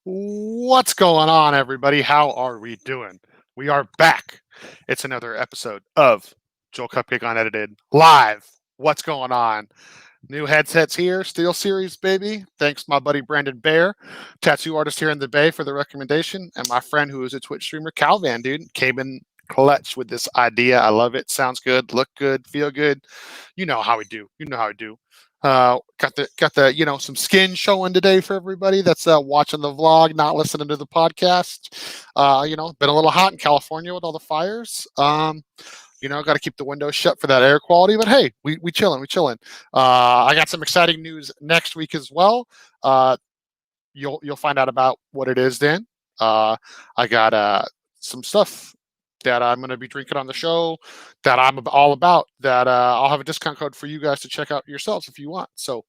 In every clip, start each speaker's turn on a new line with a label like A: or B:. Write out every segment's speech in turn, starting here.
A: What's going on, everybody? How are we doing? We are back. It's another episode of Joel Cupcake Unedited live. What's going on? New headsets here, Steel Series, baby. Thanks, my buddy Brandon Bear, tattoo artist here in the Bay, for the recommendation, and my friend who is a Twitch streamer, Calvan, dude, came in clutch with this idea. I love it. Sounds good, look good, feel good. You know how we do. You know how we do. Got the some skin showing today for everybody that's watching the vlog, not listening to the podcast. Been a little hot in California with all the fires. Got to keep the windows shut for that air quality. But hey, we chilling, we chilling. I got some exciting news next week as well. You'll find out about what it is then. I got some stuff that I'm going to be drinking on the show that I'm all about. That I'll have a discount code for you guys to check out yourselves if you want. So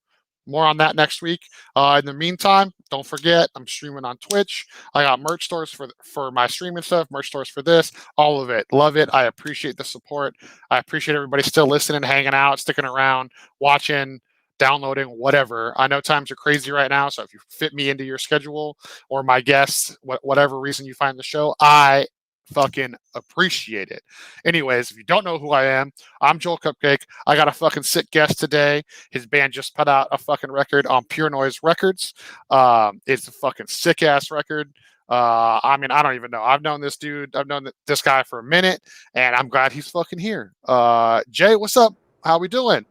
A: more on that next week. In the meantime, don't forget, I'm streaming on Twitch. I got merch stores for my streaming stuff, merch stores for this, all of it. Love it. I appreciate the support. I appreciate everybody still listening, hanging out, sticking around, watching, downloading, whatever. I know times are crazy right now, so if you fit me into your schedule or my guests, whatever reason you find the show, I fucking appreciate it. Anyways, if you don't know who I am, I'm Joel Cupcake. I got a fucking sick guest today. His band just put out a fucking record on Pure Noise Records. It's a fucking sick ass record. I don't even know. I've known this dude. I've known this guy for a minute, and I'm glad he's fucking here. Jay, what's up? How we doing?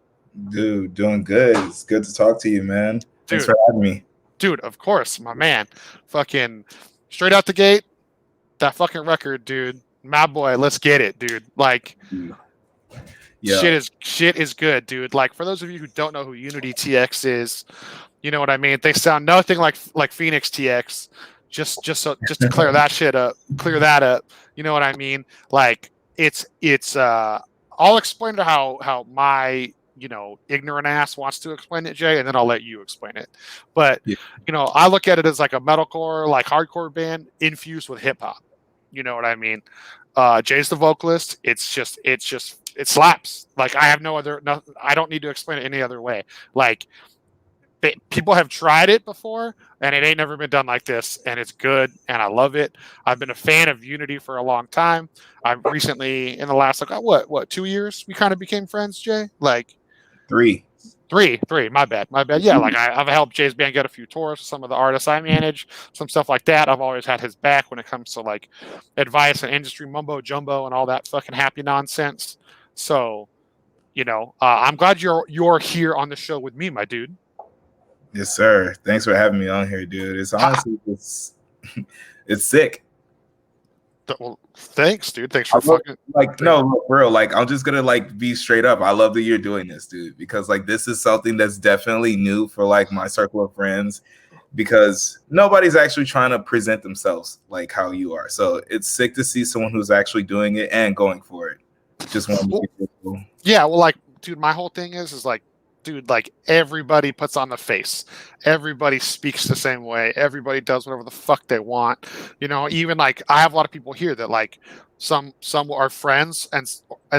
B: Dude, doing good. It's good to talk to you, man. Thanks for having me.
A: Dude, of course, my man. Fucking straight out the gate, that fucking record, dude. My boy, let's get it, dude. Like, yeah. Shit is good, dude. Like, for those of you who don't know who UnityTX is, you know what I mean. They sound nothing like Phoenix TX. Just to clear that shit up, clear that up. You know what I mean? Like, it's. I'll explain to how my ignorant ass wants to explain it, Jay, and then I'll let you explain it. But I look at it as like a metalcore, like hardcore band infused with hip hop. You know what I mean? Jay's the vocalist. It slaps. Like, I have I don't need to explain it any other way. Like, people have tried it before, and it ain't never been done like this, and it's good, and I love it. I've been a fan of Unity for a long time. I've recently, in the last, like, 2 years, we kind of became friends, Jay? Like,
B: Three.
A: My bad. Yeah, like, I've helped Jay's band get a few tours with some of the artists I manage, some stuff like that. I've always had his back when it comes to, like, advice and industry mumbo jumbo and all that fucking happy nonsense. So, I'm glad you're here on the show with me, my dude.
B: Yes, sir. Thanks for having me on here, dude. It's honestly, it's sick.
A: Well, thanks, dude. Thanks for fucking
B: no, for real. Like, I'm just gonna be straight up. I love that you're doing this, dude, because like this is something that's definitely new for like my circle of friends, because nobody's actually trying to present themselves like how you are. So it's sick to see someone who's actually doing it and going for it. Just want to be cool.
A: Yeah, well, like, dude, my whole thing is like, dude, like, everybody puts on the face. Everybody speaks the same way. Everybody does whatever the fuck they want. Even like, I have a lot of people here that like some are friends and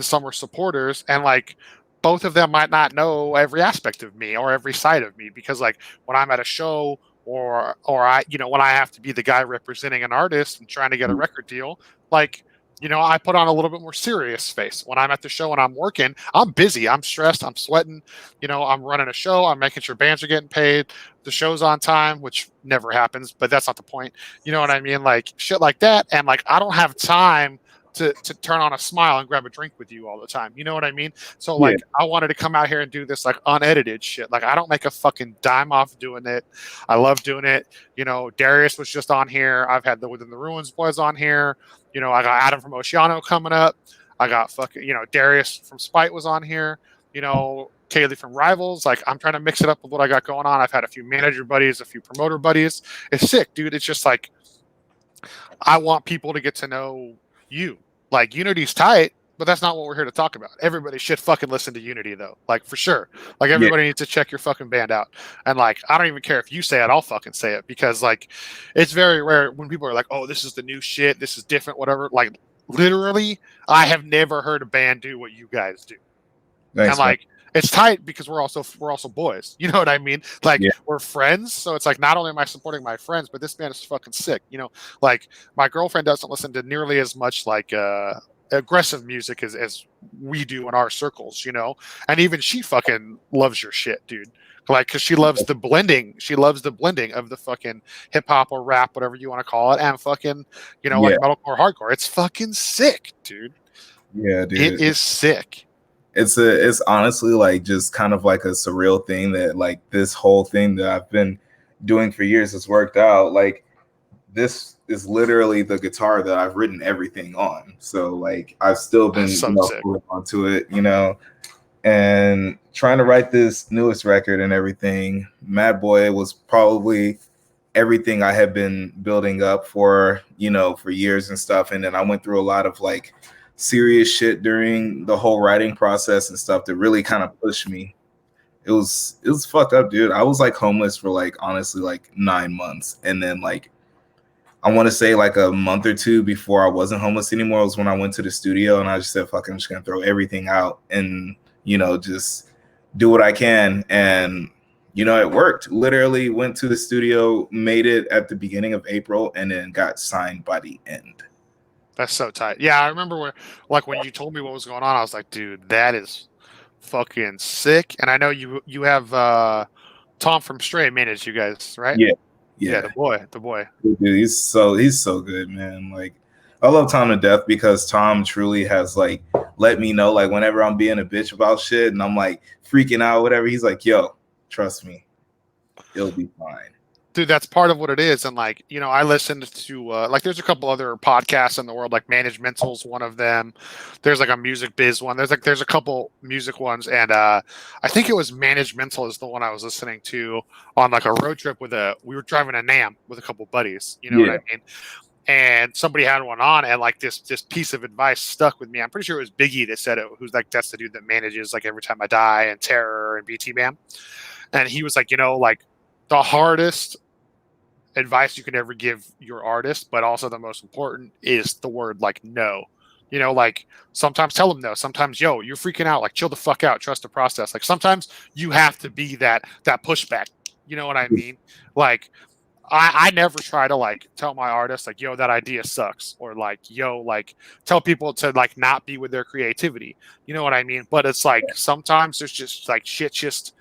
A: some are supporters, and like both of them might not know every aspect of me or every side of me, because like when I'm at a show or I when I have to be the guy representing an artist and trying to get a record deal, like, I put on a little bit more serious face. When I'm at the show and I'm working, I'm busy, I'm stressed, I'm sweating. I'm running a show, I'm making sure bands are getting paid, the show's on time, which never happens, but that's not the point. You know what I mean? Like, shit like that. And like, I don't have time to turn on a smile and grab a drink with you all the time. You know what I mean? So like, I wanted to come out here and do this like unedited shit. Like, I don't make a fucking dime off doing it. I love doing it. Darius was just on here. I've had the Within the Ruins boys on here. I got Adam from Oceano coming up. I got fucking, Darius from Spite was on here. Kaylee from Rivals. Like, I'm trying to mix it up with what I got going on. I've had a few manager buddies, a few promoter buddies. It's sick, dude. It's just like, I want people to get to know you. Like, Unity's tight, but that's not what we're here to talk about. Everybody should fucking listen to Unity, though. Like, for sure. Like, everybody needs to check your fucking band out. And like, I don't even care if you say it, I'll fucking say it, because like, it's very rare when people are like, oh, this is the new shit, this is different, whatever. Like, literally, I have never heard a band do what you guys do.
B: Thanks,
A: it's tight because we're also boys. You know what I mean? Like
B: Yeah.
A: we're friends, so it's like not only am I supporting my friends, but this band is fucking sick. You know, like my girlfriend doesn't listen to nearly as much like aggressive music as we do in our circles. You know, and even she fucking loves your shit, dude. Like, cause she loves the blending. She loves the blending of the fucking hip hop or rap, whatever you want to call it, and fucking, you know, like
B: Yeah.
A: metalcore, hardcore. It's fucking sick, dude.
B: Yeah,
A: It
B: dude.
A: is sick.
B: It's honestly like just kind of like a surreal thing that like this whole thing that I've been doing for years has worked out. Like this is literally the guitar that I've written everything on. So like I've still
A: That's
B: been,
A: so sick.
B: holding onto it, and trying to write this newest record and everything. Mad Boy was probably everything I had been building up for, for years and stuff. And then I went through a lot of like serious shit during the whole writing process and stuff that really kind of pushed me. It was fucked up, dude. I was like homeless for like honestly like 9 months. And then like I want to say like a month or two before I wasn't homeless anymore was when I went to the studio and I just said, fuck, I'm just gonna throw everything out and just do what I can. And it worked. Literally went to the studio, made it at the beginning of April, and then got signed by the end.
A: That's so tight. Yeah, I remember when you told me what was going on, I was like, dude, that is fucking sick. And I know you have Tom from Stray managed you guys, right?
B: Yeah,
A: Yeah,
B: yeah.
A: the boy.
B: Dude, he's so good, man. Like I love Tom to death because Tom truly has like let me know like whenever I'm being a bitch about shit and I'm like freaking out, whatever. He's like, yo, trust me, it'll be fine.
A: Dude, that's part of what it is. And like, you know, I listened to like there's a couple other podcasts in the world, like Managemental's one of them. There's like a music biz one. There's a couple music ones, and I think it was Managemental is the one I was listening to on like a road trip we were driving a Nam with a couple buddies, you know what
B: Yeah,
A: I mean? And somebody had one on, and like this piece of advice stuck with me. I'm pretty sure it was Biggie that said it, who's like that's the dude that manages like Every Time I Die and Terror and BT Man. And he was like, you know, like the hardest advice you can ever give your artist, but also the most important is the word like no. You know, like sometimes tell them no. Sometimes, yo, you're freaking out. Like chill the fuck out. Trust the process. Like sometimes you have to be that pushback. You know what I mean? Like I never try to like tell my artists like, yo, that idea sucks, or like, yo, like tell people to like not be with their creativity. You know what I mean? But it's like sometimes there's just like shit just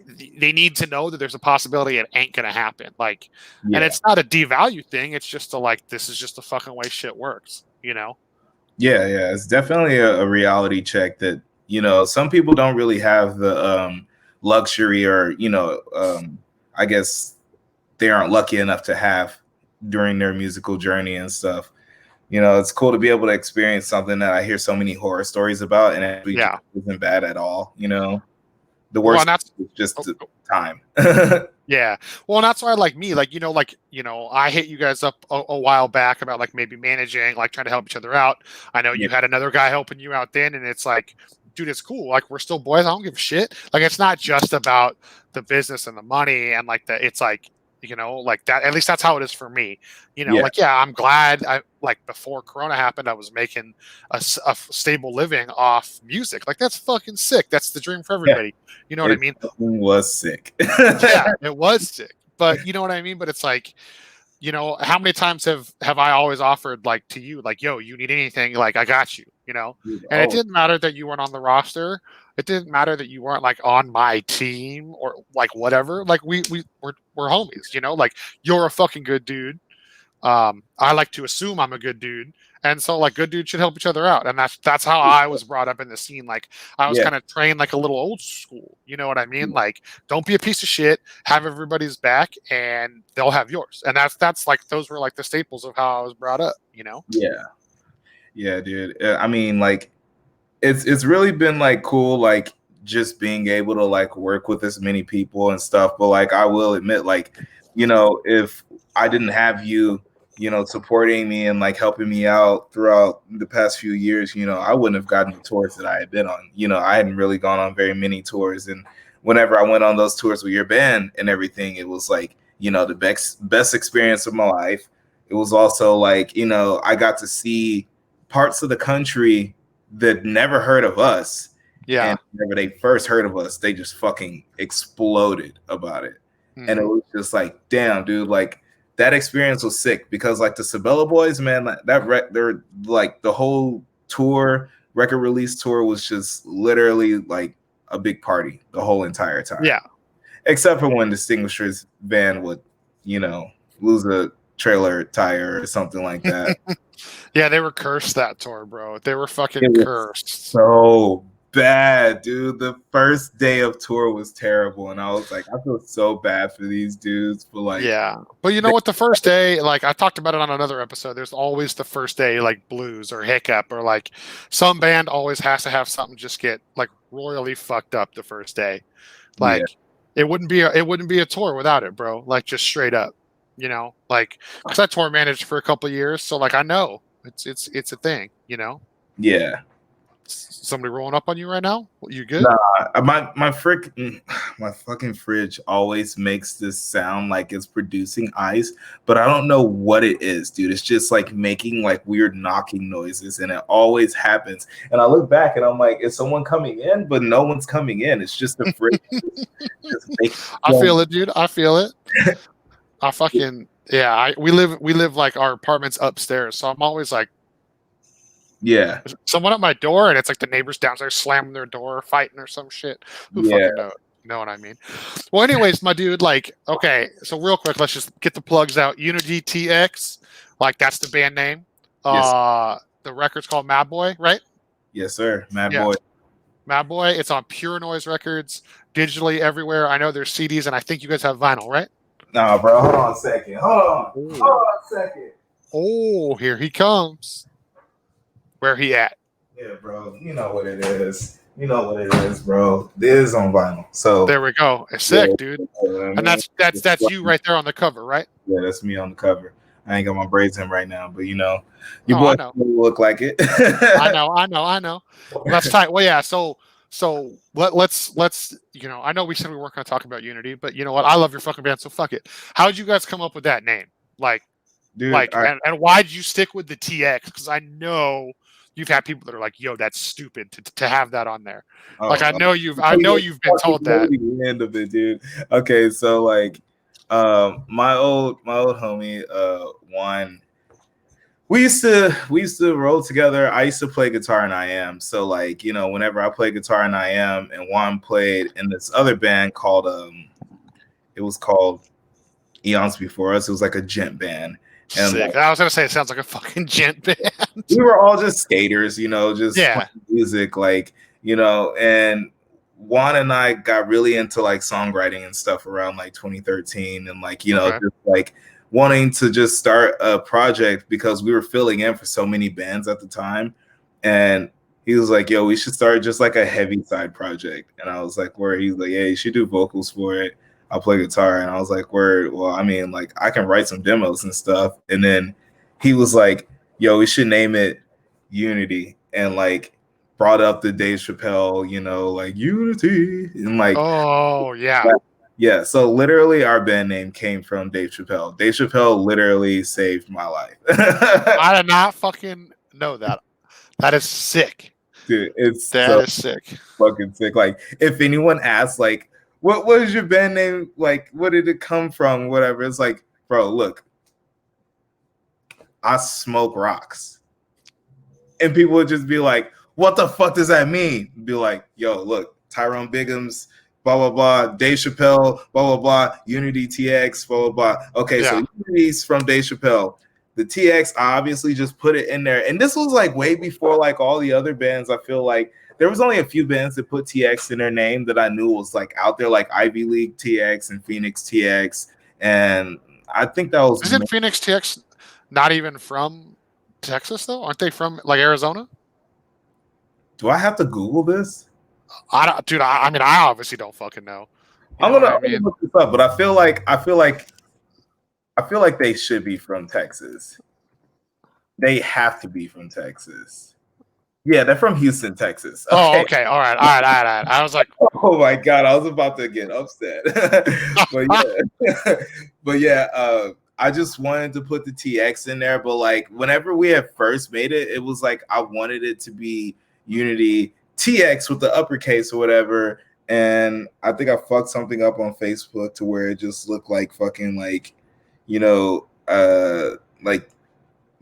A: they need to know that there's a possibility it ain't gonna happen. Like, and
B: yeah,
A: it's not a devalue thing. It's just a like this is just the fucking way shit works. You know?
B: yeah. It's definitely a reality check that some people don't really have the luxury or I guess they aren't lucky enough to have during their musical journey and stuff. It's cool to be able to experience something that I hear so many horror stories about and actually just
A: Yeah.
B: isn't bad at all. The
A: Well, and
B: worst
A: that's
B: is just
A: oh, oh,
B: time.
A: yeah. Well, and that's why like me, like I hit you guys up a while back about like maybe managing, like trying to help each other out. I know
B: Yeah,
A: you had another guy helping you out then, and it's like, dude, it's cool. Like we're still boys. I don't give a shit. Like it's not just about the business and the money and like it's like like that. At least that's how it is for me.
B: yeah,
A: Like yeah, I'm glad. I like before Corona happened, I was making a stable living off music. Like that's fucking sick. That's the dream for
B: yeah.
A: everybody. You know what I
B: It
A: mean?
B: was sick.
A: Yeah, it was sick. But you know what I mean? But it's like, how many times have I always offered like to you, like, yo, you need anything, like I got you, And it
B: Oh,
A: didn't matter that you weren't on the roster. It didn't matter that you weren't like on my team or like whatever. Like we're homies, like you're a fucking good dude. I like to assume I'm a good dude, and so like good dudes should help each other out, and that's how I was brought up in the scene. Like I was
B: yeah.
A: kind of trained like a little old school, you know what I mean? Like don't be a piece of shit, have everybody's back, and they'll have yours, and that's like those were like the staples of how I was brought up.
B: Yeah. Yeah, dude. I mean, like, it's really been like cool, like just being able to like work with as many people and stuff. But like, I will admit, like, if I didn't have you, supporting me and like helping me out throughout the past few years, I wouldn't have gotten the tours that I had been on. I hadn't really gone on very many tours, and whenever I went on those tours with your band and everything, it was like, the best experience of my life. It was also like, I got to see parts of the country that never heard of us.
A: Yeah.
B: And whenever they first heard of us, they just fucking exploded about it. And it was just like, damn, dude, like that experience was sick because like the Sabella Boys, man, they're like the whole tour, record release tour was just literally like a big party the whole entire time.
A: Yeah.
B: Except for when Distinguisher's van would, lose a trailer tire or something like that.
A: Yeah, they were cursed that tour, bro. They were fucking cursed.
B: So bad, dude. The first day of tour was terrible, and I was like, I feel so bad for these dudes. But like,
A: yeah, but you know what? The first day, like I talked about it on another episode. There's always the first day, like blues or hiccup, or like some band always has to have something just get like royally fucked up the first day. Like it wouldn't be a tour without it, bro. Like just straight up, like because I tour managed for a couple of years, so like I know it's a thing,
B: Yeah.
A: Somebody rolling up on you right now? You good?
B: Nah, my fucking fridge always makes this sound like it's producing ice, but I don't know what it is, dude. It's just like making like weird knocking noises, and it always happens. And I look back and I'm like, is someone coming in? But no one's coming in. It's just the fridge.
A: I feel it, dude. I feel it. I fucking we live like our apartment's upstairs, so I'm always like,
B: yeah,
A: someone at my door, and it's like the neighbors downstairs slamming their door, fighting or some shit. Who fucking knows? You know what I mean? Well, anyways, my dude, like, okay, so real quick, let's just get the plugs out. UnityTX, like that's the band name.
B: Yes.
A: The record's called Mad Boy, right?
B: Yes, sir. Mad Boy.
A: Mad Boy. It's on Pure Noise Records, digitally everywhere. I know there's CDs, and I think you guys have vinyl, right?
B: Nah, bro. Hold on a second. Hold on a second.
A: Oh, here he comes. Where he at?
B: Yeah, bro. You know what it is. Bro. It is on vinyl. So
A: there we go. It's sick, dude. And that's you right there on the cover, right?
B: Yeah, that's me on the cover. I ain't got my braids in right now, but your boy look like it.
A: I know. That's tight. Well, yeah. So let's I know we said we weren't going to talk about Unity, but you know what? I love your fucking band, so fuck it. How did you guys come up with that name? Like, dude, and why did you stick with the TX? Because I know you've had people that are like, "Yo, that's stupid to have that on there." I know you've been told that.
B: The end of it, dude. Okay, so like, my old homie, Juan. We used to roll together. I used to play guitar in IM. So like, whenever I play guitar in IM, and Juan played in this other band called it was called Eons Before Us. It was like a gent band. And
A: sick. Like, I was gonna say it sounds like a fucking gent band.
B: We were all just skaters, just playing music, like, and Juan and I got really into like songwriting and stuff around like 2013, and like, just like wanting to just start a project because we were filling in for so many bands at the time. And he was like, yo, we should start just like a heavy side project. And I was like, where? He's like, yeah, you should do vocals for it. I'll play guitar. And I was like, word. Well, I mean, like I can write some demos and stuff. And then he was like, yo, we should name it Unity. And like brought up the Dave Chappelle, like Unity. And like,
A: oh yeah.
B: Yeah, so literally our band name came from Dave Chappelle. Dave Chappelle literally saved my life.
A: I did not fucking know that. That is sick.
B: Dude, is
A: sick.
B: Fucking sick. Like, if anyone asks, like, what is your band name? Like, where did it come from? Whatever. It's like, bro, look, I smoke rocks. And people would just be like, what the fuck does that mean? Be like, yo, look, Tyrone Biggums, blah, blah, blah, Dave Chappelle, blah, blah, blah, UnityTX, blah, blah, blah. Okay, so Unity's from Dave Chappelle. The TX, I obviously just put it in there. And this was like way before like all the other bands. I feel like there was only a few bands that put TX in their name that I knew was like out there, like Ivy League TX and Phoenix TX. And I think that was...
A: Isn't Phoenix TX not even from Texas, though? Aren't they from like Arizona?
B: Do I have to Google this?
A: I don't, dude. I mean, I obviously don't fucking know.
B: I'm gonna look this up, but I feel like they should be from Texas. They have to be from Texas. Yeah, they're from Houston, Texas.
A: Okay. Oh, okay. All right. I was like,
B: oh my god, I was about to get upset. but yeah, I just wanted to put the TX in there. But like, whenever we had first made it, it was like I wanted it to be Unity TX with the uppercase or whatever. And I think I fucked something up on Facebook to where it just looked like fucking like, like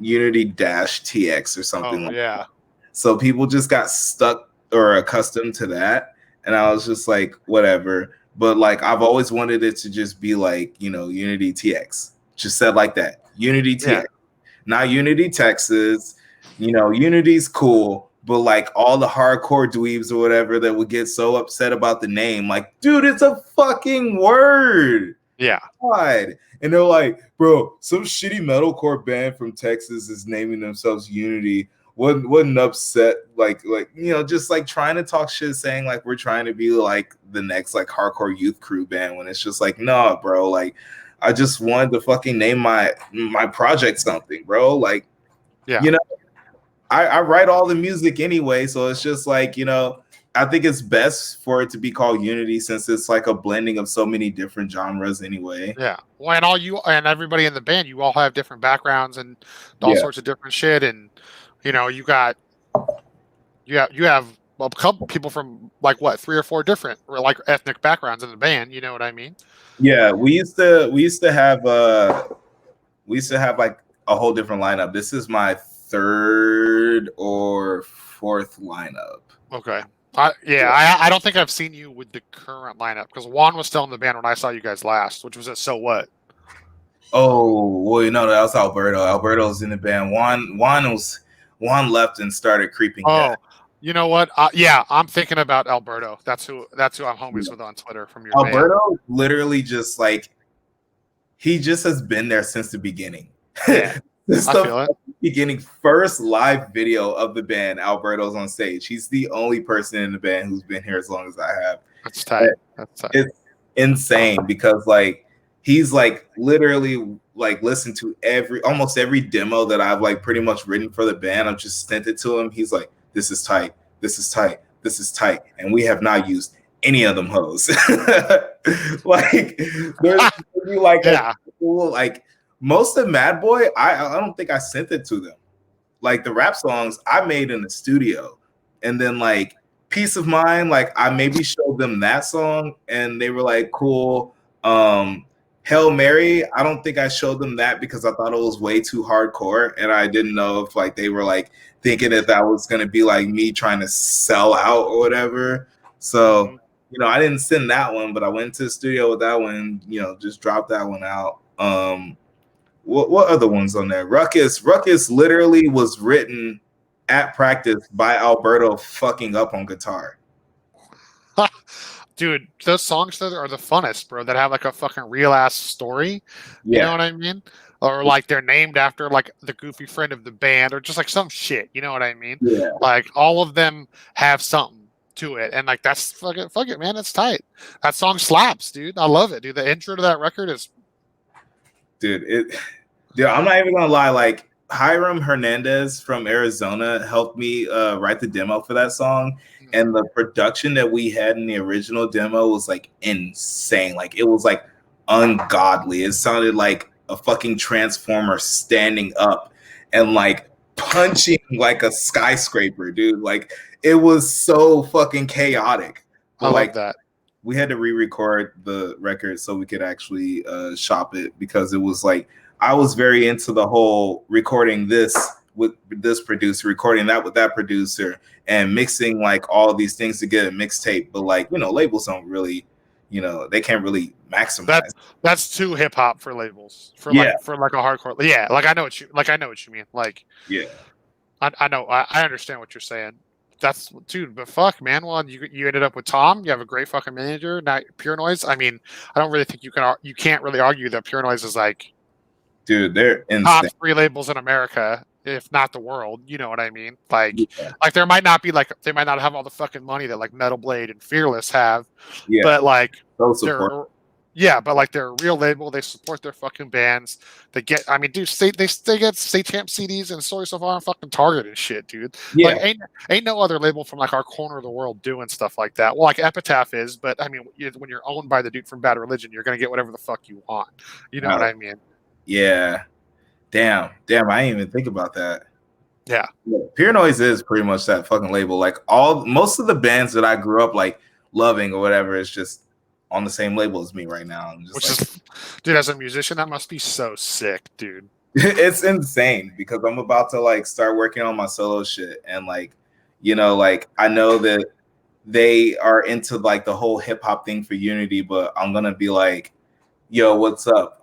B: Unity-TX or something like that. So people just got stuck or accustomed to that. And I was just like, whatever. But like, I've always wanted it to just be like, UnityTX. Just said like that. UnityTX. Yeah. Not Unity Texas. Unity's cool. But like all the hardcore dweebs or whatever that would get so upset about the name, like, dude, it's a fucking word.
A: Yeah.
B: God. And they're like, bro, some shitty metalcore band from Texas is naming themselves Unity. Wasn't upset, like just like trying to talk shit, saying like we're trying to be like the next like hardcore youth crew band when it's just like, no, bro, like I just wanted to fucking name my project something, bro. Like, I write all the music anyway, so it's just like, I think it's best for it to be called Unity since it's like a blending of so many different genres anyway.
A: Yeah. Well, and everybody in the band, you all have different backgrounds and all sorts of different shit. And, you have a couple people from like 3 or 4 different or like ethnic backgrounds in the band. You know what I mean?
B: Yeah. We used to have like a whole different lineup. This is my 3rd or 4th lineup.
A: Okay. I don't think I've seen you with the current lineup because Juan was still in the band when I saw you guys last, which was at So What.
B: Oh, well, that was Alberto. Alberto's in the band. Juan left and started creeping.
A: Oh, you know what? I'm thinking about Alberto. That's who I'm homies with on Twitter from your
B: Alberto
A: band.
B: Literally just like he just has been there since the beginning.
A: Yeah.
B: This is the beginning first live video of the band. Alberto's on stage. He's the only person in the band who's been here as long as I have.
A: That's tight.
B: It's insane because like he's like literally like listened to almost every demo that I've like pretty much written for the band. I've just sent it to him. He's like, this is tight. This is tight. This is tight. And we have not used any of them hoes. Like there's like a cool like most of Mad Boy, I don't think I sent it to them. Like the rap songs I made in the studio. And then like Peace of Mind, like I maybe showed them that song and they were like, cool. Hail Mary, I don't think I showed them that because I thought it was way too hardcore. And I didn't know if like they were like thinking that was going to be like me trying to sell out or whatever. So, I didn't send that one, but I went to the studio with that one, just dropped that one out. What other ones on there? Ruckus literally was written at practice by Alberto fucking up on guitar.
A: Dude, those songs that are the funnest, bro, that have like a fucking real ass story. You know what I mean? Or like they're named after like the goofy friend of the band or just like some shit. You know what I mean?
B: Yeah.
A: Like all of them have something to it. And like that's fuck it, man. It's tight. That song slaps, dude. I love it, dude. The intro to that record is
B: Dude, I'm not even gonna lie, like Hiram Hernandez from Arizona helped me write the demo for that song. And the production that we had in the original demo was like insane. Like it was like ungodly. It sounded like a fucking transformer standing up and like punching like a skyscraper, dude. Like it was so fucking chaotic.
A: But, I like that.
B: We had to re-record the record so we could actually shop it because it was like I was very into the whole recording this with this producer, recording that with that producer, and mixing like all these things to get a mixtape. But like, labels don't really, they can't really maximize.
A: That's too hip hop for labels. For like a hardcore. Yeah, like I know what you mean. Like I know. I understand what you're saying. That's dude, but fuck, man. Well, you ended up with Tom. You have a great fucking manager. Now Pure Noise. I mean, I don't really think you can't really argue that Pure Noise is like,
B: dude, they're insane.
A: Top 3 labels in America, if not the world. You know what I mean? Like, like they might not have all the fucking money that like Metal Blade and Fearless have. Yeah. But like, but like they're a real label. They support their fucking bands. They get, I mean, dude, they get Stay Champ CDs and Story So Far on fucking Target and shit, dude. Yeah. Like, ain't no other label from like our corner of the world doing stuff like that. Well, like Epitaph is, but I mean, when you're owned by the dude from Bad Religion, you're gonna get whatever the fuck you want. You know what I mean?
B: Yeah. Damn. I didn't even think about that.
A: Yeah.
B: Pure Noise is pretty much that fucking label. Like most of the bands that I grew up like loving or whatever is just on the same label as me right now. I'm just
A: Which
B: like,
A: is, dude, as a musician, that must be so sick, dude.
B: it's insane because I'm about to like start working on my solo shit and like, you know, like I know that they are into like the whole hip hop thing for Unity, but I'm gonna be like, yo, what's up?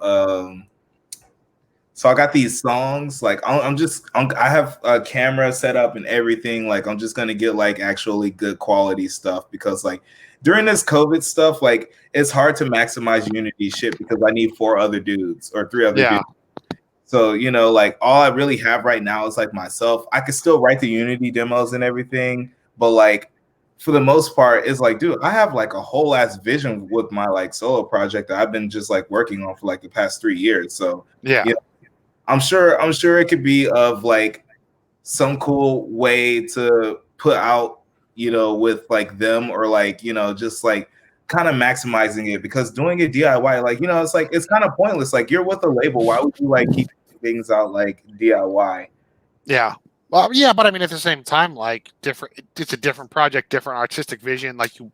B: So I got these songs. Like I have a camera set up and everything. Like I'm just gonna get like actually good quality stuff because like during this COVID stuff, like it's hard to maximize Unity shit because I need 4 other dudes or 3 other
A: Yeah.
B: dudes. So you know, like all I really have right now is like myself. I could still write the Unity demos and everything, but like for the most part, it's like, dude, I have like a whole ass vision with my like solo project that I've been just like working on for like the past 3 years. So
A: Yeah.
B: you know, I'm sure it could be of like some cool way to put out, you know, with like them or like, you know, just like kind of maximizing it because doing it DIY, like, you know, it's like it's kind of pointless. Like you're with a label, why would you like keep things out like DIY?
A: Yeah. Well, yeah, but I mean, at the same time, like it's a different project, different artistic vision. Like you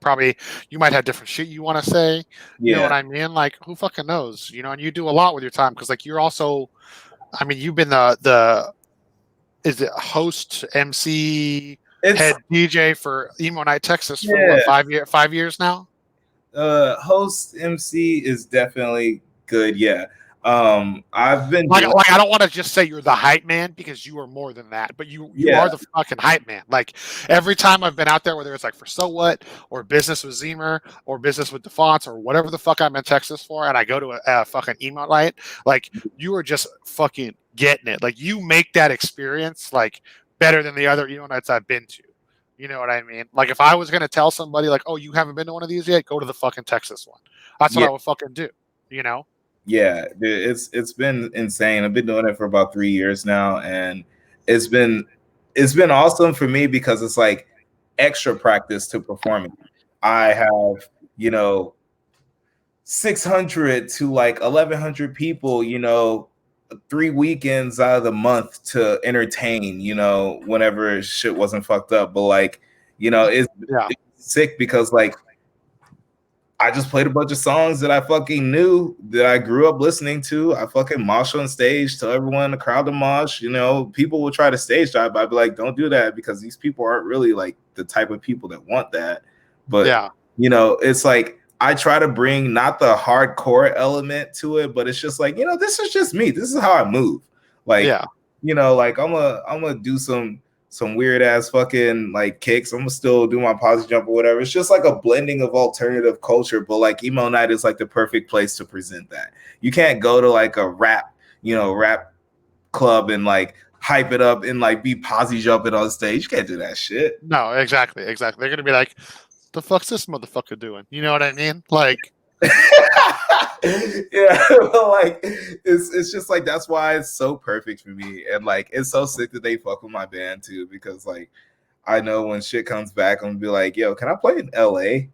A: might have different shit you want to say. You know what
B: Yeah,
A: I mean? Like, who fucking knows? You know, and you do a lot with your time because, like, you're also, I mean, you've been the is it host, MC,
B: it's
A: head DJ for Emo Night Texas for
B: yeah.
A: what 5 years now?
B: Host MC is definitely good. Yeah. I've been
A: Like,
B: doing
A: I don't want to just say you're the hype man because you are more than that, but you
B: yeah.
A: are the fucking hype man. Like every time I've been out there, whether it's like for So What or business with Zemer or business with DeFonts or whatever the fuck I'm in Texas for, and I go to a fucking emo night, like you are just fucking getting it. Like you make that experience like better than the other emo nights I've been to. You know what I mean? Like if I was gonna tell somebody like, oh, you haven't been to one of these yet, go to the fucking Texas one. That's what
B: Yeah.
A: I would fucking do. You know?
B: Yeah, dude, it's been insane. I've been doing it for about 3 years now, and it's been it's been awesome for me because it's like extra practice to performing. I have, you know, 600 to like 1100 people, you know, 3 weekends out of the month to entertain, you know, whenever shit wasn't fucked up. But like, you know,
A: Yeah.
B: it's sick because like I just played a bunch of songs that I fucking knew that I grew up listening to. I fucking mosh on stage, tell everyone in the crowd to mosh. You know, people will try to stage dive, but I'd be like, don't do that because these people aren't really like the type of people that want that. But
A: Yeah.
B: you know, it's like I try to bring not the hardcore element to it, but it's just like, you know, this is just me. This is how I move. Like,
A: Yeah.
B: you know, like I'm gonna do some weird ass fucking like kicks. I'm gonna still do my posse jump or whatever. It's just like a blending of alternative culture, but like emo night is like the perfect place to present that. You can't go to like a rap, you know, rap club and like hype it up and like be posse jumping on stage. You can't do that shit.
A: No, exactly. They're gonna be like, "The fuck's this motherfucker doing?" You know what I mean? Like,
B: Yeah, but like it's just like that's why it's so perfect for me, and like it's so sick that they fuck with my band too because like I know when shit comes back, I'm gonna be like, yo, can I play in LA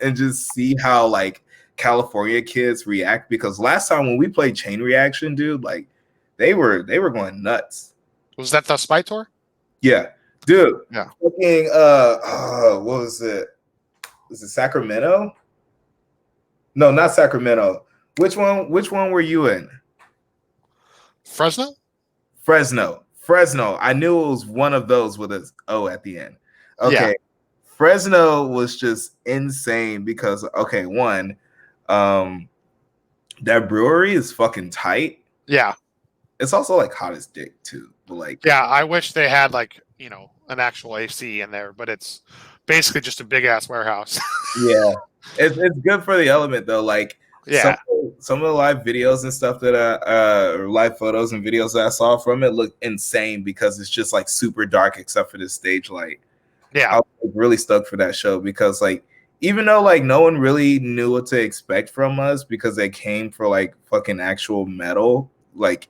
B: and just see how like California kids react? Because last time when we played Chain Reaction, dude, like they were going nuts.
A: was that the Spy Tour?
B: Yeah, dude.
A: Yeah.
B: Fucking what was it? Was it Sacramento? No, not Sacramento. Which one were you in?
A: Fresno?
B: Fresno. I knew it was one of those with an O at the end. Okay.
A: Yeah.
B: Fresno was just insane because okay, one, that brewery is fucking tight.
A: Yeah.
B: It's also like hot as dick too. But like
A: Yeah. I wish they had like, an actual AC in there, but it's basically just a big ass warehouse.
B: yeah. It's good for the element though. Like some
A: Yeah.
B: some of the live videos and stuff that live photos and videos that I saw from it look insane because it's just like super dark except for the stage light.
A: Yeah.
B: I was really stoked for that show because like even though like no one really knew what to expect from us because they came for like fucking actual metal, like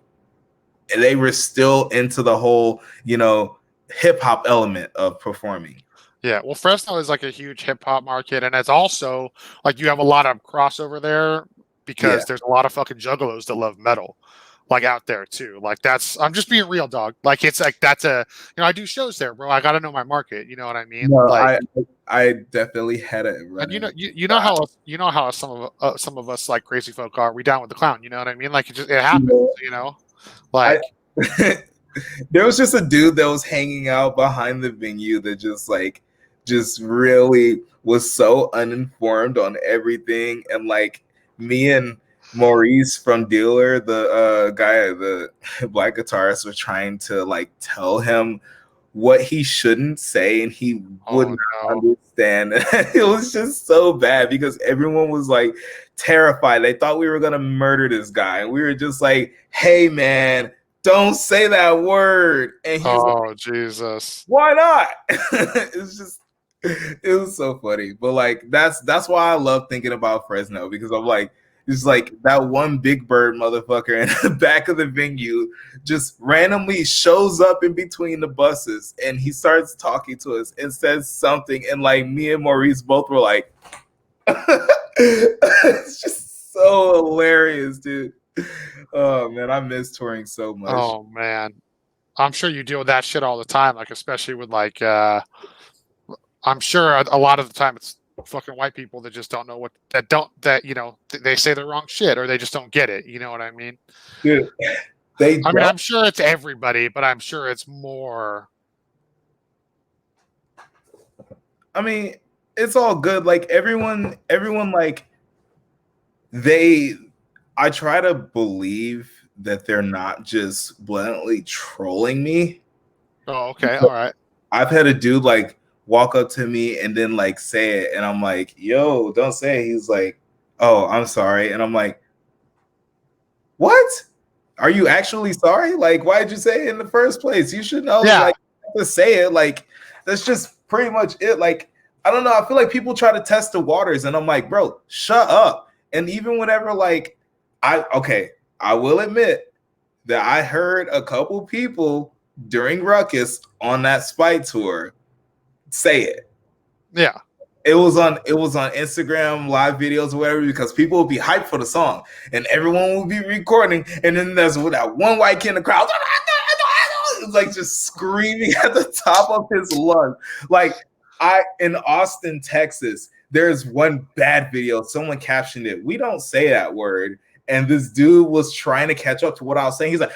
B: they were still into the whole, you know, hip hop element of performing.
A: Yeah. Well, Fresno is like a huge hip hop market, and it's also like you have a lot of crossover there
B: Yeah.
A: because there's a lot of fucking juggalos that love metal. like out there too. Like I'm just being real, dog. Like it's like that's a I do shows there, bro. I got to know my market. You know what I mean?
B: No,
A: Like,
B: I definitely had it
A: and
B: running.
A: you know how some of us like crazy folk are. We down with the clown. You know what I mean? Like it happens. You know,
B: I
A: like
B: there was just a dude that was hanging out behind the venue that just really was so uninformed on everything, and like me and Maurice from Dealer, the guy, the black guitarist, was trying to like tell him what he shouldn't say, and he would not understand. It was just so bad because everyone was like terrified. They thought we were gonna murder this guy, and we were just like, "Hey, man, don't say that word." And he's like,
A: Jesus,
B: why not? It was so funny. But like that's why I love thinking about Fresno, because I'm like, it's like that one big bird motherfucker in the back of the venue just randomly shows up in between the buses, and he starts talking to us and says something, and like me and Maurice both were like it's just so hilarious, dude. Oh man, I miss touring so much.
A: oh man, I'm sure you deal with that shit all the time. Like especially with like I'm sure a lot of the time it's fucking white people that just don't know they say the wrong shit or they just don't get it. You know what I mean?
B: Dude,
A: I'm sure it's everybody, but I'm sure it's more.
B: I mean, it's all good. Like everyone like I try to believe that they're not just blatantly trolling me.
A: Oh, okay, all right.
B: I've had a dude like walk up to me and then like say it, and I'm like, "Yo, don't say it." He's like, "Oh, I'm sorry," and I'm like, "What? Are you actually sorry? Like, why did you say it in the first place? You should know, like, to say it. Like, that's just pretty much it. Like, I don't know. I feel like people try to test the waters, and I'm like, bro, shut up." And even whenever, like, I will admit that I heard a couple people during Ruckus on that Spite tour say it.
A: Yeah.
B: It was on Instagram live videos or whatever, because people would be hyped for the song and everyone would be recording, and then there's that one white kid in the crowd like just screaming at the top of his lungs. Like in Austin, Texas, there's one bad video. Someone captioned it, "We don't say that word." And this dude was trying to catch up to what I was saying. He's like,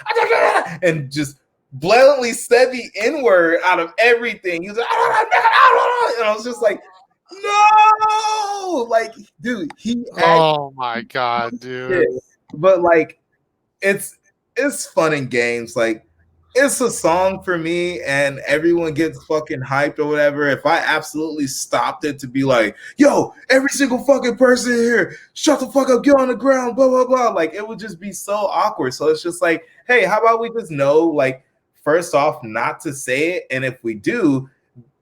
B: and just blatantly said the N-word out of everything. He was like, and I was just like, no, like, dude,
A: oh my god, dude.
B: But like, it's fun and games. Like, it's a song for me, and everyone gets fucking hyped or whatever. If I absolutely stopped it to be like, "Yo, every single fucking person here, shut the fuck up, get on the ground," blah blah blah, like, it would just be so awkward. So it's just like, hey, how about we just know, like, first off, not to say it, and if we do,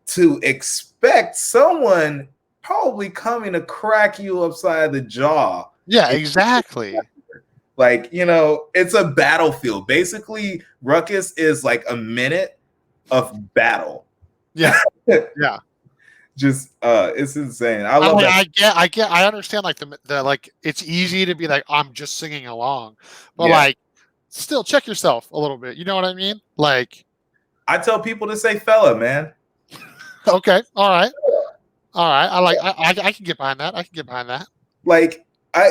B: to expect someone probably coming to crack you upside the jaw.
A: Yeah, exactly.
B: Like, it's a battlefield. Basically, Ruckus is like a minute of battle.
A: Yeah. Yeah.
B: Just it's insane. I love that.
A: I understand like the like it's easy to be like, I'm just singing along. But
B: Yeah.
A: like still check yourself a little bit. You know what I mean? Like,
B: I tell people to say "fella," man.
A: Okay, all right. I can get behind that. I can get behind that.
B: Like,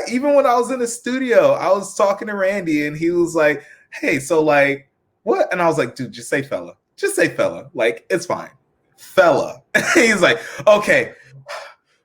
B: even when I was in the studio, I was talking to Randy, and he was like, "Hey, so like, what?" And I was like, "Dude, just say "fella." Just say "fella." Like, it's fine. Fella. He's like, "Okay,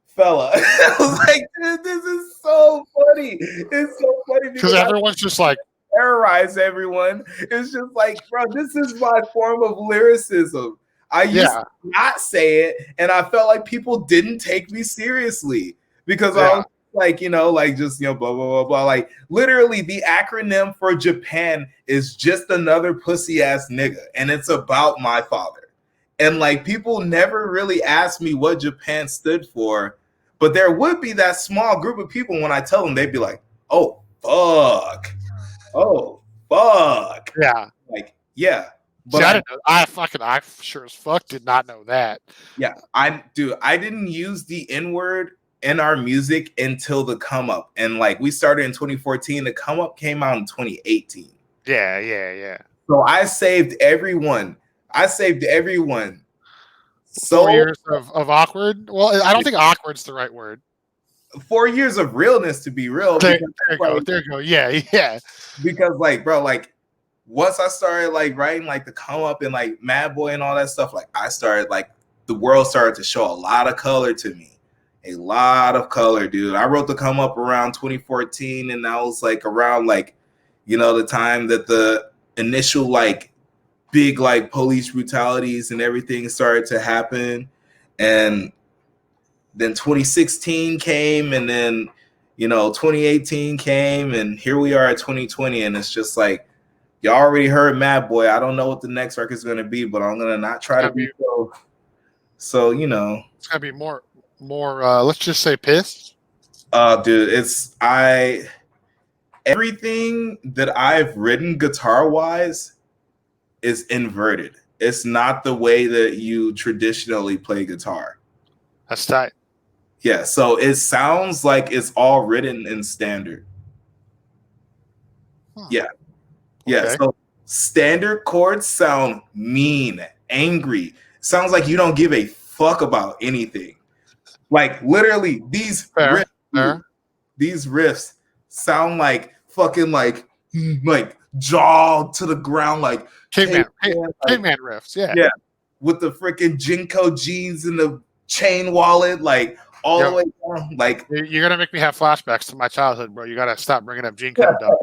B: fella." I was like, "Dude, this is so funny. It's so funny
A: because everyone's just like
B: terrorize everyone." It's just like, bro, this is my form of lyricism. I used to not say it, and I felt like people didn't take me seriously because I was like, like, just, blah, blah, blah, blah. Like, literally, the acronym for Japan is just another pussy ass nigga, and it's about my father. And like, people never really asked me what Japan stood for, but there would be that small group of people when I tell them, they'd be like, "Oh, fuck. Oh, fuck."
A: Yeah.
B: Like, yeah.
A: But I didn't know. I sure as fuck did not know that.
B: Yeah, I didn't use the N-word in our music until the Come Up, and like, we started in 2014. The Come Up came out in 2018.
A: Yeah.
B: So I saved everyone. So
A: 4 years of awkward. Well, I don't think awkward's the right word.
B: 4 years of realness, to be real,
A: There,
B: because
A: there you
B: like,
A: go. There you go. Yeah.
B: because like, bro, like once I started like writing like the come up and like Mad Boy and all that stuff, like I started like the world started to show a lot of color to me. A lot of color, dude. I wrote the come up around 2014, and that was like around like, the time that the initial like big like police brutalities and everything started to happen. And then 2016 came, and then 2018 came, and here we are at 2020, and it's just like, y'all already heard Mad Boy. I don't know what the next record is going to be, but I'm going to not try to be so
A: It's gonna be more let's just say pissed.
B: Dude, everything that I've written guitar wise is inverted. It's not the way that you traditionally play guitar.
A: That's tight.
B: Yeah, so it sounds like it's all written in standard. Yeah.
A: Okay.
B: So standard chords sound mean, angry. Sounds like you don't give a fuck about anything. Like literally these riffs sound like fucking like jaw to the ground, like
A: caveman riffs. Yeah,
B: with the freaking Jinko jeans and the chain wallet, like all the way down. Like
A: you're gonna make me have flashbacks to my childhood, bro. You gotta stop bringing up Gene Cut Dog.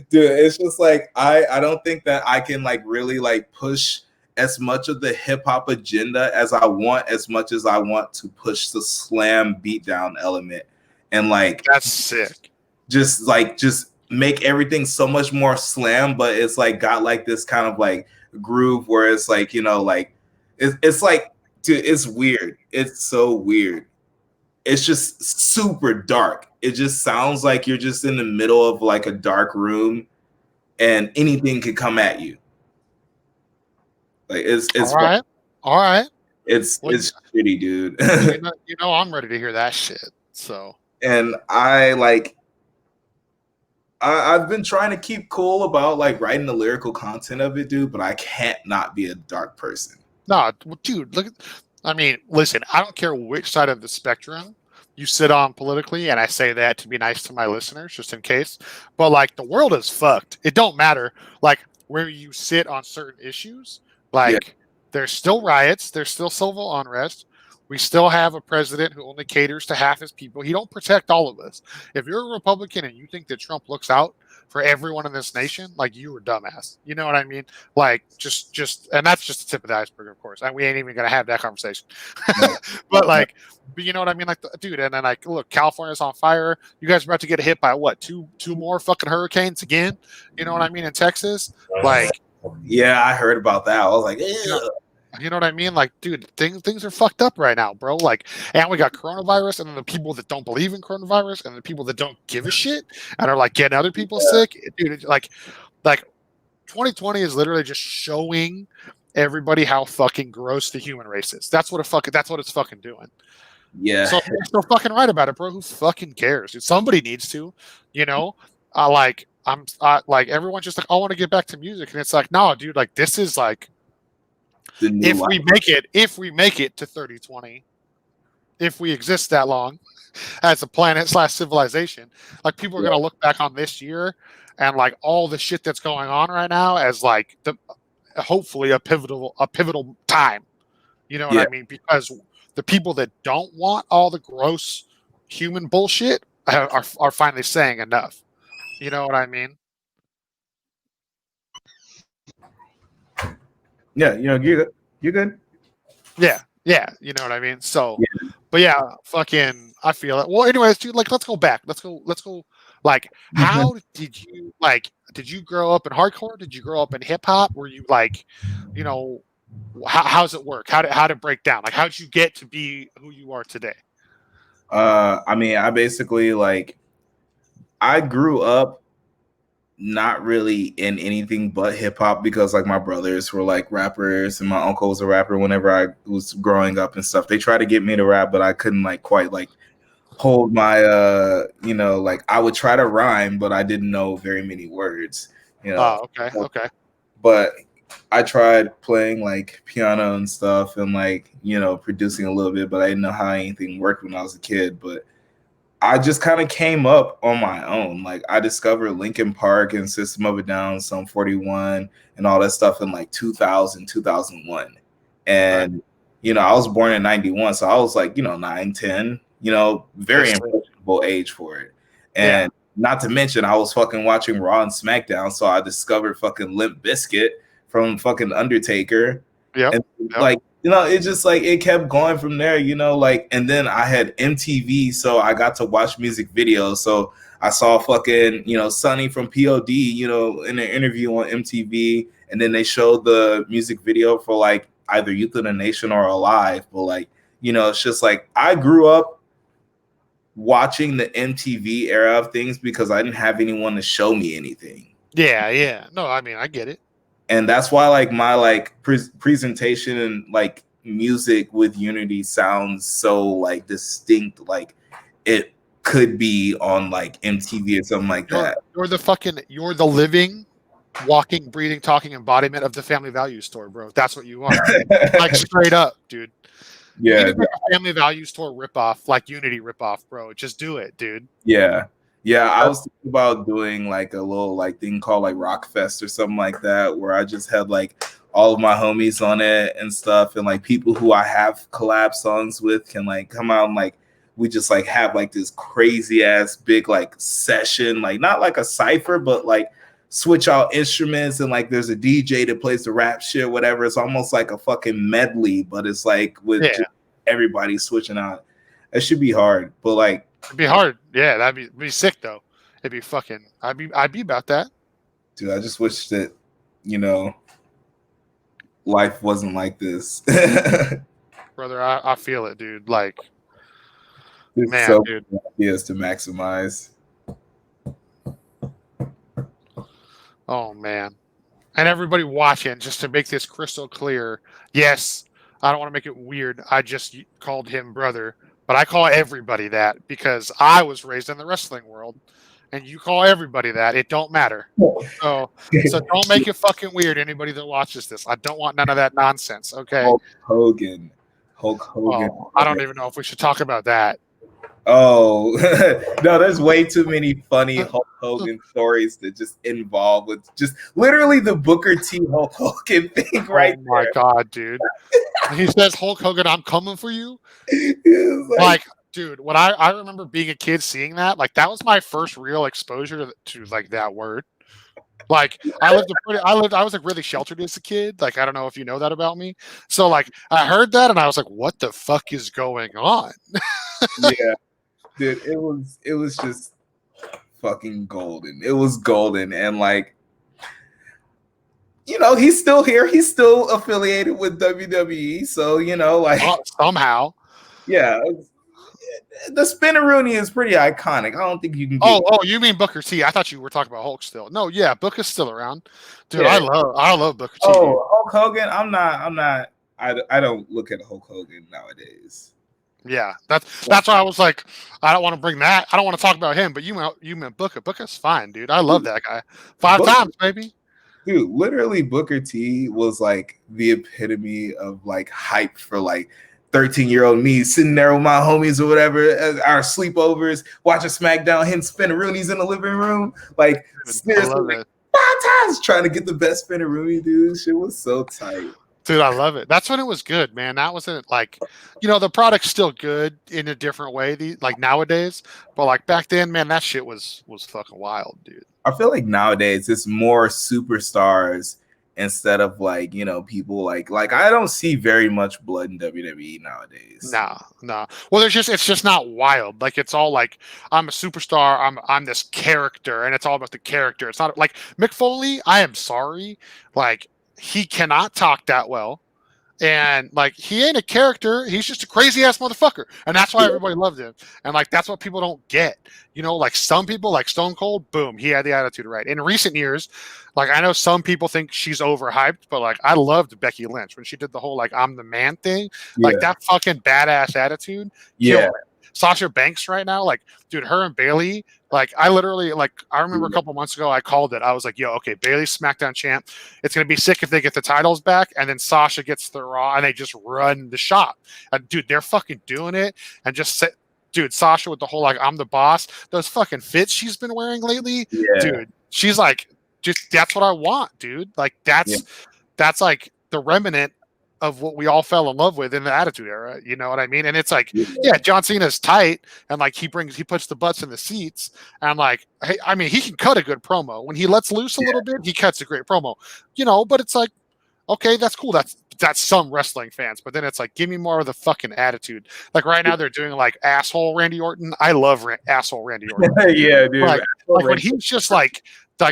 B: Dude, it's just like I don't think that I can like really like push as much of the hip hop agenda as I want, as much as I want to push the slam beatdown element, and like
A: that's sick.
B: Just make everything so much more slam, but it's like got like this kind of like groove where it's like like it's like, dude, it's weird. It's so weird. It's just super dark. It just sounds like you're just in the middle of like a dark room, and anything could come at you. Like it's
A: all right.
B: It's shitty, dude.
A: I'm ready to hear that shit. So,
B: and I've been trying to keep cool about like writing the lyrical content of it, dude, but I can't not be a dark person.
A: No, dude, listen, I don't care which side of the spectrum you sit on politically, and I say that to be nice to my listeners, just in case. But like, the world is fucked. It don't matter like where you sit on certain issues. Like, there's still riots, there's still civil unrest. We still have a president who only caters to half his people. He don't protect all of us. If you're a Republican and you think that Trump looks out for everyone in this nation, like, you were dumbass. You know what I mean? Like, just, and that's just the tip of the iceberg, of course. And we ain't even gonna have that conversation. but you know what I mean? Like, dude, and then like, look, California's on fire. You guys are about to get hit by what? Two more fucking hurricanes again? You know what I mean? In Texas, like,
B: yeah, I heard about that. I was like,
A: you know what I mean? Like, dude, things are fucked up right now, bro. Like, and we got coronavirus, and then the people that don't believe in coronavirus, and the people that don't give a shit, and are like getting other people sick, dude. Like 2020 is literally just showing everybody how fucking gross the human race is. That's what it's fucking doing.
B: Yeah.
A: So you're still fucking right about it, bro. Who fucking cares? Dude, somebody needs to, like everyone's just like, I want to get back to music, and it's like, no, dude, like this is like. If we make it to 3020, if we exist that long as a planet / civilization, like people are going to look back on this year and like all the shit that's going on right now as like hopefully a pivotal time. You know what I mean? Because the people that don't want all the gross human bullshit are finally saying enough. You know what I mean?
B: Yeah, you're good.
A: Yeah, you know what I mean. So, but yeah, fucking, I feel it. Well, anyways, dude, like, let's go back. Let's go. Like, how did you grow up in hardcore? Did you grow up in hip hop? Were you like, how's it work? How did it break down? Like, how did you get to be who you are today?
B: I mean, I basically I grew up not really in anything but hip hop because like my brothers were like rappers and my uncle was a rapper whenever I was growing up and stuff. They tried to get me to rap, but I couldn't like quite like hold my like I would try to rhyme, but I didn't know very many words. you know.
A: Oh, okay.
B: But I tried playing like piano and stuff and like, producing a little bit, but I didn't know how anything worked when I was a kid. But I just kind of came up on my own. Like I discovered Linkin Park and System of a Down, Sum 41, and all that stuff in like 2000, 2001.
A: Right.
B: And, I was born in 91. So I was like, 9, 10, very impressionable age for it. And not to mention, I was fucking watching Raw and SmackDown. So I discovered fucking Limp Bizkit from fucking Undertaker.
A: Yep.
B: And like, it's just like it kept going from there, like, and then I had MTV, so I got to watch music videos. So I saw fucking, Sonny from POD, in an interview on MTV, and then they showed the music video for like either Youth of the Nation or Alive. But like, it's just like I grew up watching the MTV era of things because I didn't have anyone to show me anything.
A: Yeah. No, I mean, I get it.
B: And that's why like my like presentation and like music with Unity sounds so like distinct, like it could be on like MTV or something like that.
A: You're the living, walking, breathing, talking embodiment of the Family Values Store, bro. That's what you are. Like straight up, dude.
B: Yeah,
A: you need to make a Family Values Store ripoff, like Unity ripoff, bro. Just do it, dude.
B: Yeah. I was thinking about doing like a little like thing called like Rock Fest or something like that, where I just had like all of my homies on it and stuff, and like people who I have collab songs with can like come out and like we just like have like this crazy ass big like session, like not like a cypher, but like switch out instruments and like there's a DJ that plays the rap shit, whatever. It's almost like a fucking medley, but it's like with just everybody switching out. It should be hard, but like
A: it'd be hard. Yeah, that'd be sick though. It'd be fucking. I'd be about that.
B: Dude, I just wish that life wasn't like this.
A: Brother, I feel it, dude. Like,
B: there's
A: man,
B: so
A: dude.
B: many ideas to maximize.
A: Oh man. And everybody watching, just to make this crystal clear, yes, I don't want to make it weird. I just called him brother, but I call everybody that because I was raised in the wrestling world, and you call everybody that. It don't matter. So don't make it fucking weird. Anybody that watches this, I don't want none of that nonsense. Okay.
B: Hulk Hogan.
A: Oh, I don't even know if we should talk about that.
B: Oh no, there's way too many funny Hulk Hogan stories that just involve with just literally the Booker T Hulk Hogan thing right there.
A: Oh my god, dude. He says, Hulk Hogan, I'm coming for you. Like, dude, when I remember being a kid seeing that, like that was my first real exposure to like that word. Like I was like really sheltered as a kid. Like I don't know if you know that about me. So like I heard that and I was like, what the fuck is going on?
B: Yeah. Dude, it was just fucking golden. It was golden. And like, he's still here. He's still affiliated with WWE. So, like
A: somehow.
B: Yeah. The Spinneroonie is pretty iconic. I don't think you can get
A: Oh, you mean Booker T. I thought you were talking about Hulk still. No, yeah, Booker's still around. Dude, yeah. I love Booker T.
B: Oh, Hulk Hogan. I'm not I don't look at Hulk Hogan nowadays.
A: Yeah, that's why I was like, I don't want to bring that. I don't want to talk about him, but you meant Booker. Booker's fine, dude. I love that guy. 5 times, baby.
B: Dude, literally Booker T was like the epitome of like hype for like 13-year-old me sitting there with my homies or whatever, our sleepovers, watching SmackDown, hitting Spinneroonies in the living room. Like seriously, like 5 times trying to get the best Spinneroonie, dude. Shit was so tight.
A: Dude, I love it. That's when it was good, man. That wasn't like, the product's still good in a different way, like nowadays. But like back then, man, that shit was fucking wild, dude.
B: I feel like nowadays it's more superstars instead of like, people like I don't see very much blood in WWE nowadays.
A: No. Well, it's just not wild. Like it's all like I'm a superstar. I'm this character, and it's all about the character. It's not like Mick Foley. I am sorry, like. He cannot talk that well, and like he ain't a character. He's just a crazy ass motherfucker, and that's why everybody loved him. And like that's what people don't get. Like some people, like Stone Cold, boom, he had the attitude right. In recent years, like I know some people think she's overhyped, but like I loved Becky Lynch when she did the whole like I'm the man thing, like that fucking badass attitude.
B: Yeah.
A: Sasha Banks right now, like dude, her and Bailey Like I literally, like I remember a couple months ago, I called it. I was like, "Yo, okay, Bailey's SmackDown champ. It's gonna be sick if they get the titles back, and then Sasha gets the Raw, and they just run the shop." And dude, they're fucking doing it, and dude, Sasha with the whole like I'm the boss. Those fucking fits she's been wearing lately,
B: Yeah,
A: dude. She's like, just that's what I want, dude. Like that's like the remnant of what we all fell in love with in the Attitude Era. You know what I mean? And it's like, yeah, John Cena's tight, and like he puts the butts in the seats, and like, hey, I mean, he can cut a good promo when he lets loose a little bit. He cuts a great promo, you know. But it's like, okay, that's cool. That's some wrestling fans, but then it's like, give me more of the fucking attitude. Like right now, they're doing like asshole Randy Orton. I love asshole Randy Orton.
B: yeah, dude.
A: Like when he's just like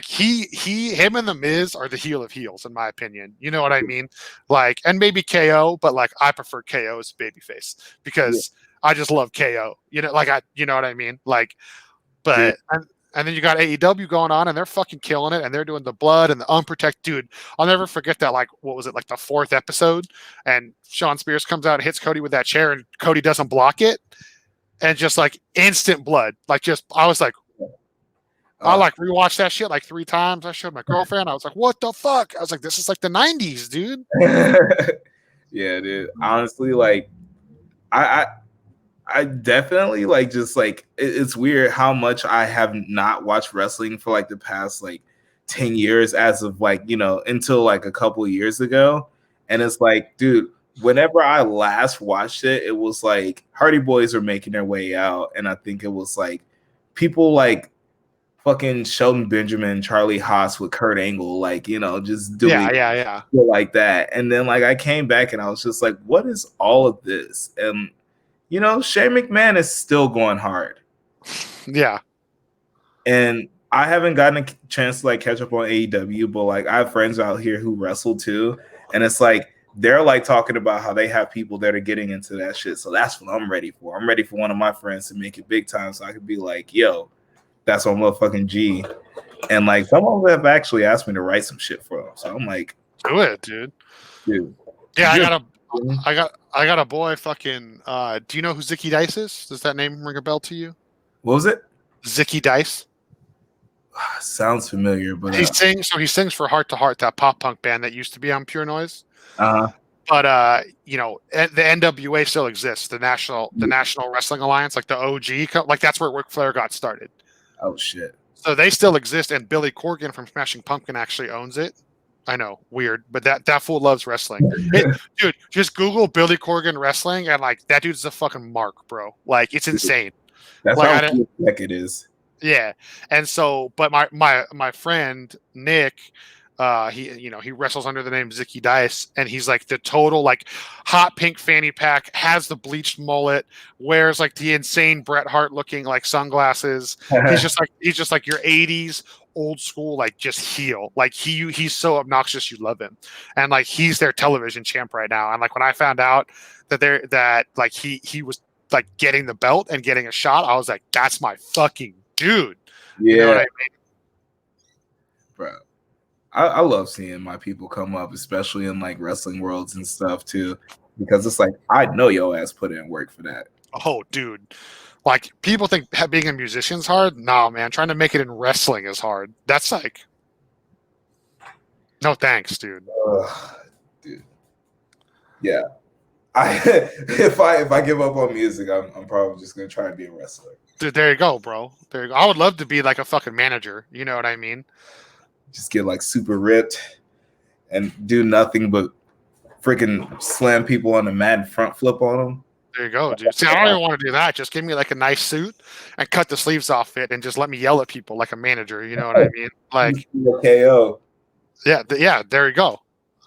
A: him and the Miz are the heel of heels in my opinion. You know what I mean? Like, and maybe KO, but like I prefer KO as babyface because I just love KO. You know, like you know what I mean? Like, but and then you got AEW going on, and they're fucking killing it, and they're doing the blood and the unprotected. Dude, I'll never forget that. Like, what was it? Like the 4th episode, and Sean Spears comes out and hits Cody with that chair, and Cody doesn't block it, and just like instant blood. Like, just I was like, I like rewatched that shit like 3 times. I showed my girlfriend. I was like, what the fuck? I was like, this is like the 90s, dude.
B: Yeah, dude. Honestly, like, I definitely like just like it's weird how much I have not watched wrestling for like the past like 10 years as of like, you know, until like a couple of years ago. And it's like, dude, whenever I last watched it, it was like Hardy Boys are making their way out. And I think it was like people like fucking Shelton Benjamin, Charlie Haas with Kurt Angle, like, you know, just doing like that. And then like I came back and I was just like, what is all of this? And you know, Shane McMahon is still going hard.
A: Yeah.
B: And I haven't gotten a chance to like catch up on AEW, but like I have friends out here who wrestle too. And it's like they're like talking about how they have people that are getting into that shit. So that's what I'm ready for. I'm ready for one of my friends to make it big time so I could be like, yo, that's my motherfucking G. And like some of them have actually asked me to write some shit for them. So I'm like,
A: do it, dude. Yeah, I got a boy fucking do you know who Zicky Dice is? Does that name ring a bell to you?
B: What was it?
A: Zicky Dice.
B: Sounds familiar, but
A: he sings for Heart to Heart, that pop punk band that used to be on Pure Noise. But you know, the NWA still exists, the National Wrestling Alliance, like the OG, like that's where Ric Flair got started.
B: Oh shit.
A: So they still exist, and Billy Corgan from Smashing Pumpkin actually owns it. I know, weird, but that fool loves wrestling. Dude, just Google Billy Corgan wrestling, and like that dude's a fucking mark, bro. Like it's insane.
B: That's
A: like,
B: how cool it is.
A: Yeah, and so, but my friend Nick, he wrestles under the name Zicky Dice, and he's like the total like hot pink fanny pack, has the bleached mullet, wears like the insane Bret Hart looking like sunglasses. He's just like your '80s old school, like just heel. Like he's so obnoxious you love him, and like he's their television champ right now. And like when I found out that like he was like getting the belt and getting a shot, I was like, that's my fucking dude.
B: Yeah.
A: You know what I mean?
B: Bro. I love seeing my people come up, especially in like wrestling worlds and stuff too, because it's like I know your ass put in work for that.
A: Oh, dude. Like people think being a musician's hard. No, man, trying to make it in wrestling is hard. That's like, no thanks, dude.
B: Dude. Yeah. If I give up on music, I'm probably just gonna try to be a wrestler.
A: Dude, there you go, bro. There you go. I would love to be like a fucking manager. You know what I mean?
B: Just get like super ripped and do nothing but freaking slam people on the mat and front flip on them.
A: There you go, dude. See, I don't even want to do that. Just give me like a nice suit and cut the sleeves off it and just let me yell at people like a manager. You know what I mean? Like
B: KO.
A: Yeah, there you go.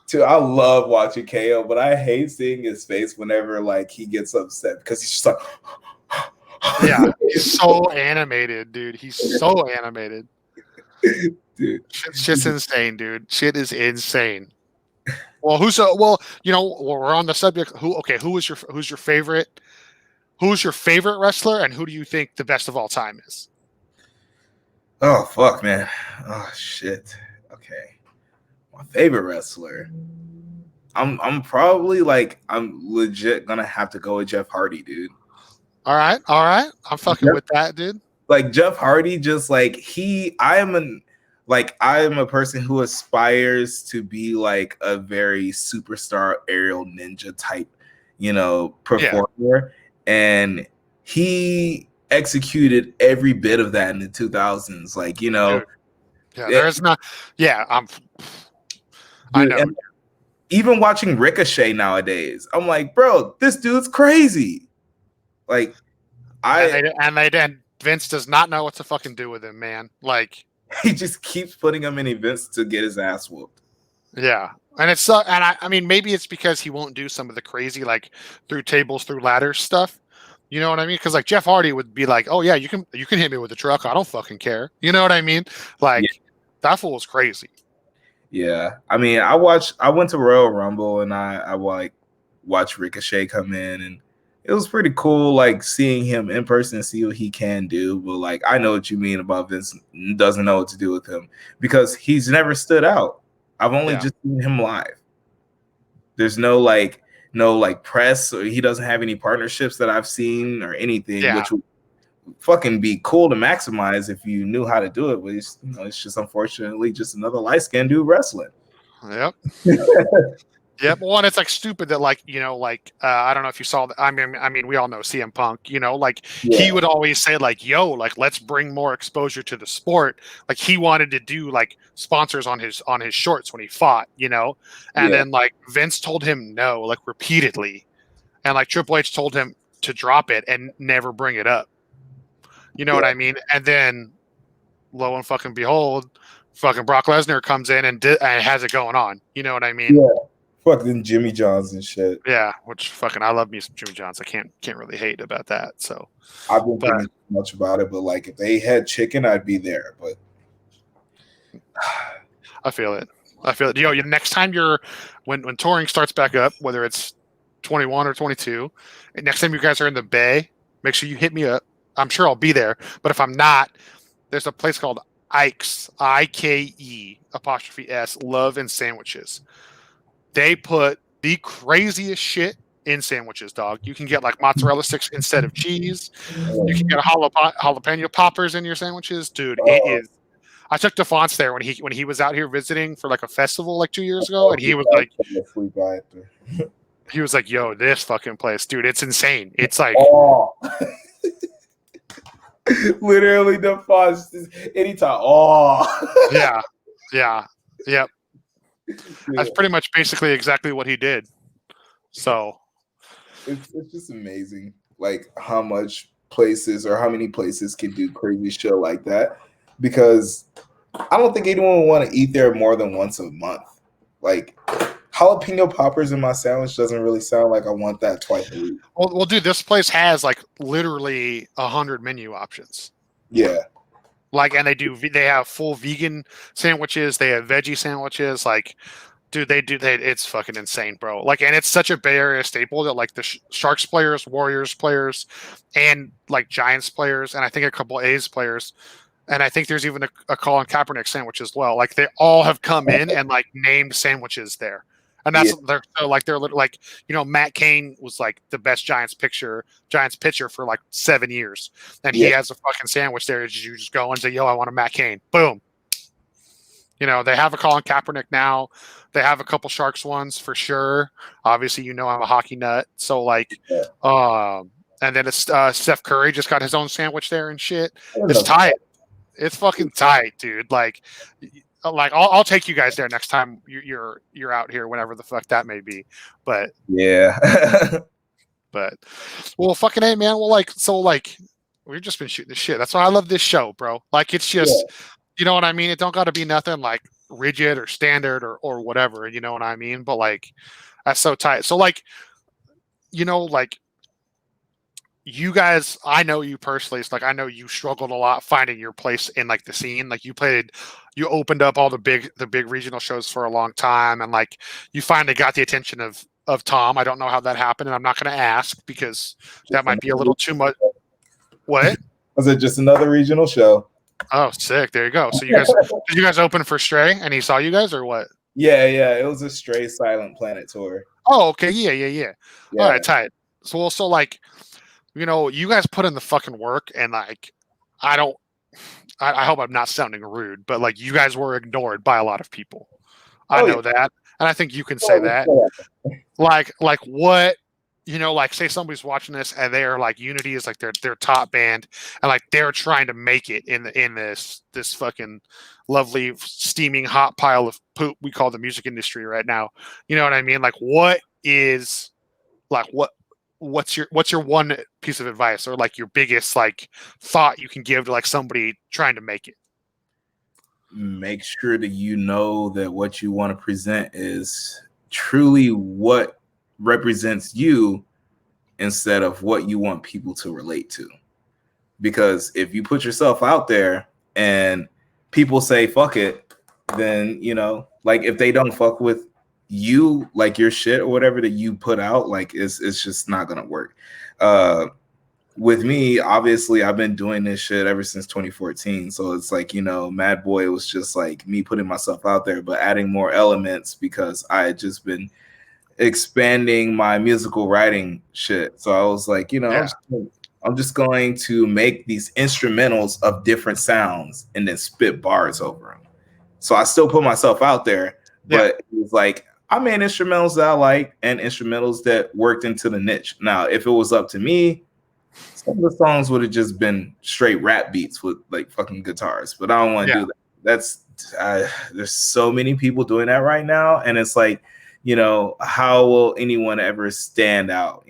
B: Dude, I love watching KO, but I hate seeing his face whenever like he gets upset because he's just like
A: yeah, he's so animated, dude. He's so animated.
B: Dude.
A: Shit's insane, dude. Shit is insane. Well, you know, we're on the subject. Who's your favorite wrestler, and who do you think the best of all time is?
B: Oh fuck, man. Oh shit. Okay. My favorite wrestler. I'm probably like I'm legit gonna have to go with Jeff Hardy, dude.
A: All right. I'm fucking with that, dude.
B: like Jeff Hardy, just like I am a person who aspires to be like a very superstar aerial ninja type, performer. And he executed every bit of that in the 2000s. Like,
A: Dude. Yeah, there's not. Yeah, I
B: dude,
A: know.
B: and even watching Ricochet nowadays, I'm like, bro, this dude's crazy. Like,
A: and Vince does not know what to fucking do with him, man. Like,
B: he just keeps putting him in events to get his ass whooped.
A: yeah, and it's and I mean maybe it's because he won't do some of the crazy like through tables, through ladders stuff. You know what I mean? Because like Jeff Hardy would be like, "Oh yeah, you can hit me with a truck. I don't fucking care." You know what I mean? Like that fool is crazy.
B: Yeah, I mean, I went to Royal Rumble and I like watched Ricochet come in, and it was pretty cool, like seeing him in person and see what he can do. But like, I know what you mean about Vince doesn't know what to do with him because he's never stood out. I've only just seen him live. There's no press, or he doesn't have any partnerships that I've seen or anything, which would fucking be cool to maximize if you knew how to do it. But it's just unfortunately just another light-skinned dude wrestling.
A: Yep. Yep. Well, and it's like stupid that I don't know if you saw that. I mean, we all know CM Punk. He would always say like, "Yo, like let's bring more exposure to the sport." Like he wanted to do like sponsors on his shorts when he fought, and then like Vince told him no, like repeatedly, and like Triple H told him to drop it and never bring it up. You know what I mean? And then, lo and fucking behold, fucking Brock Lesnar comes in and has it going on. You know what I mean?
B: Yeah. Fucking Jimmy John's and shit.
A: Yeah, which fucking I love me some Jimmy John's. I can't really hate about that. So
B: I've been thinking much about it, but like if they had chicken, I'd be there. But
A: I feel it. Next time when touring starts back up, whether it's 21 or 22, and next time you guys are in the Bay, make sure you hit me up. I'm sure I'll be there. But if I'm not, there's a place called Ike's, IKE''S, Love and Sandwiches. They put the craziest shit in sandwiches, dog. You can get like mozzarella sticks instead of cheese. You can get jalapeno poppers in your sandwiches, dude. It is. I took DeFonce there when he was out here visiting for like a festival like 2 years ago, and he was like, "Yo, this fucking place, dude, it's insane. It's like."
B: Literally DeFonce anytime.
A: Yep. That's pretty much basically exactly what he did. So
B: it's just amazing, like how much places or how many places can do crazy shit like that. Because I don't think anyone would want to eat there more than once a month. Like jalapeno poppers in my sandwich doesn't really sound like I want that twice a week.
A: Well, dude, this place has like literally 100 menu options.
B: Yeah.
A: Like, and they have full vegan sandwiches. They have veggie sandwiches. Like, dude, it's fucking insane, bro. Like, and it's such a Bay Area staple that like the Sharks players, Warriors players, and like Giants players, and I think a couple A's players, and I think there's even a Colin Kaepernick sandwich as well. Like, they all have come in and like named sandwiches there. And that's they're like Matt Cain was like the best Giants pitcher for like 7 years, and he has a fucking sandwich there. You just go and say, "Yo, I want a Matt Cain." Boom. They have a Colin Kaepernick now. They have a couple Sharks ones for sure. Obviously, I'm a hockey nut, so like, and then it's Steph Curry just got his own sandwich there and shit. It's tight. It's fucking tight, dude. Like I'll take you guys there next time you're out here, whenever the fuck that may be. But well, fucking hey, man. Well, we've just been shooting this shit. That's why I love this show, bro. Like, it's just, you know what I mean. It don't got to be nothing like rigid or standard or whatever. You know what I mean? But like, that's so tight. So like, you guys, I know you personally. It's like, I know you struggled a lot finding your place in like the scene. Like, you opened up all the big regional shows for a long time, and like you finally got the attention of Tom. I don't know how that happened, and I'm not going to ask because that might be a little too much. What?
B: Was it just another regional show?
A: Oh, sick! There you go. So did you guys open for Stray, and he saw you guys, or what?
B: Yeah. It was a Stray Silent Planet tour.
A: Oh, okay. Yeah. All right, tight. So like, you guys put in the fucking work, and like, I don't. I hope I'm not sounding rude, but like you guys were ignored by a lot of people. I
B: Oh yeah.
A: know that, and I think you can say that. Like what, like say somebody's watching this and they're like Unity is like their top band, and like they're trying to make it in this fucking lovely steaming hot pile of poop we call the music industry right now. You know what I mean? Like what is like what's your one piece of advice, or like your biggest like thought you can give to like somebody trying to make it?
B: Make sure that you know that what you want to present is truly what represents you instead of what you want people to relate to. Because if you put yourself out there and people say fuck it, then like if they don't fuck with you, like your shit or whatever that you put out, like it's just not gonna work. With me, obviously, I've been doing this shit ever since 2014. So it's like, Mad Boy was just like me putting myself out there, but adding more elements because I had just been expanding my musical writing shit. So I was like,
A: Yeah.
B: I'm just going to make these instrumentals of different sounds and then spit bars over them. So I still put myself out there, but it was like I made instrumentals that I like and instrumentals that worked into the niche. Now, if it was up to me, some of the songs would have just been straight rap beats with like fucking guitars, but I don't want to do that. That's there's so many people doing that right now, and it's like, how will anyone ever stand out?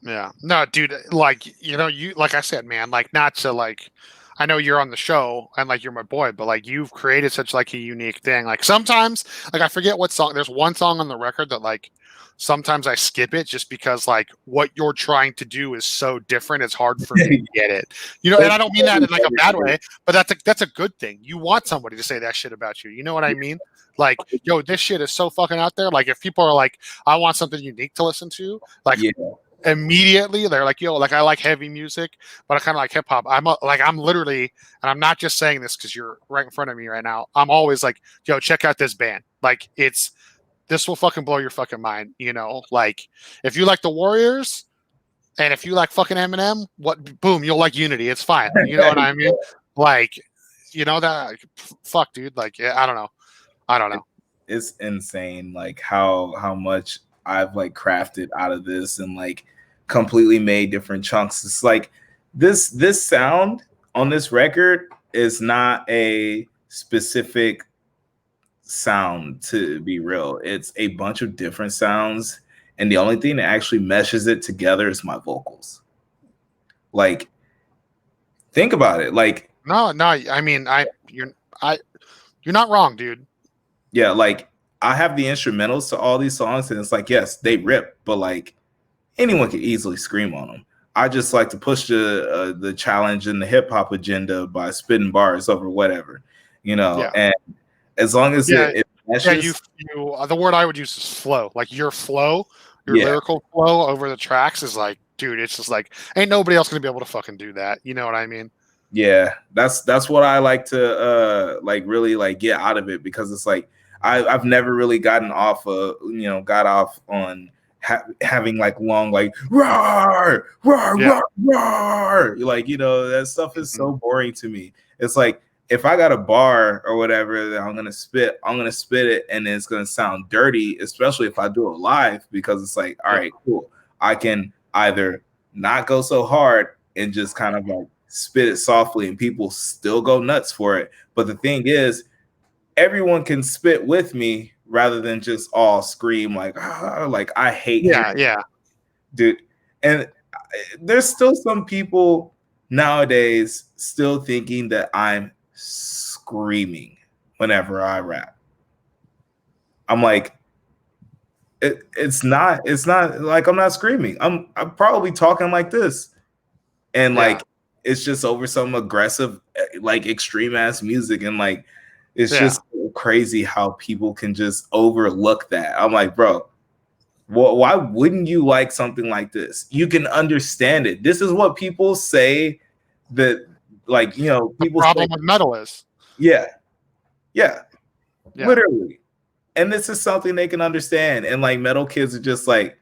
A: Yeah. No, dude, like, you, like I said, man, like, not to, like, I know you're on the show and, like, you're my boy, but, like, you've created such, like, a unique thing. Like, sometimes, like, I forget what song, there's one song on the record that, like, sometimes I skip it just because, like, what you're trying to do is so different, it's hard for me to get it. And I don't mean that in, like, a bad way, but that's a good thing. You want somebody to say that shit about you. You know what I mean? Like, yo, this shit is so fucking out there. Like, if people are like, I want something unique to listen to, like, immediately they're like, yo, like I like heavy music, but I kind of like hip hop. I'm literally, and I'm not just saying this because you're right in front of me right now. I'm always like, yo, check out this band. Like this will fucking blow your fucking mind. Like if you like the Warriors and if you like fucking Eminem, boom, you'll like Unity. It's fine. You know what I mean? Like, that fuck, dude. Like, yeah, I don't know.
B: It's insane, like how much I've like crafted out of this and like completely made different chunks. It's like this sound on this record is not a specific sound, to be real. It's a bunch of different sounds, and the only thing that actually meshes it together is my vocals. Like, think about it. Like,
A: no, I mean, you're not wrong, dude.
B: yeah, like I have the instrumentals to all these songs, and it's like, yes, they rip, but like anyone could easily scream on them. I just like to push the challenge and the hip hop agenda by spitting bars over whatever, and as long as it meshes,
A: the word I would use is flow. Like your flow, your lyrical flow over the tracks is like, dude, it's just like ain't nobody else gonna be able to fucking do that. You know what I mean?
B: Yeah, that's what I like to like really like get out of it, because it's like I've never really gotten off got off on having like long like roar roar roar roar, like that stuff is so boring to me. It's like if I got a bar or whatever that I'm gonna spit it, and it's gonna sound dirty, especially if I do it live, because it's like, all right, cool, I can either not go so hard and just kind of like spit it softly and people still go nuts for it. But the thing is, everyone can spit with me rather than just all scream like, like I hate dude. And there's still some people nowadays still thinking that I'm screaming whenever I rap. I'm like, it's not like I'm not screaming. I'm probably talking like this, and like it's just over some aggressive, like extreme ass music, and like it's just crazy how people can just overlook that. I'm like, bro, why wouldn't you like something like this? You can understand it. This is what people say that, like, people
A: the problem with metal is.
B: Yeah, literally. And this is something they can understand. And like metal kids are just like,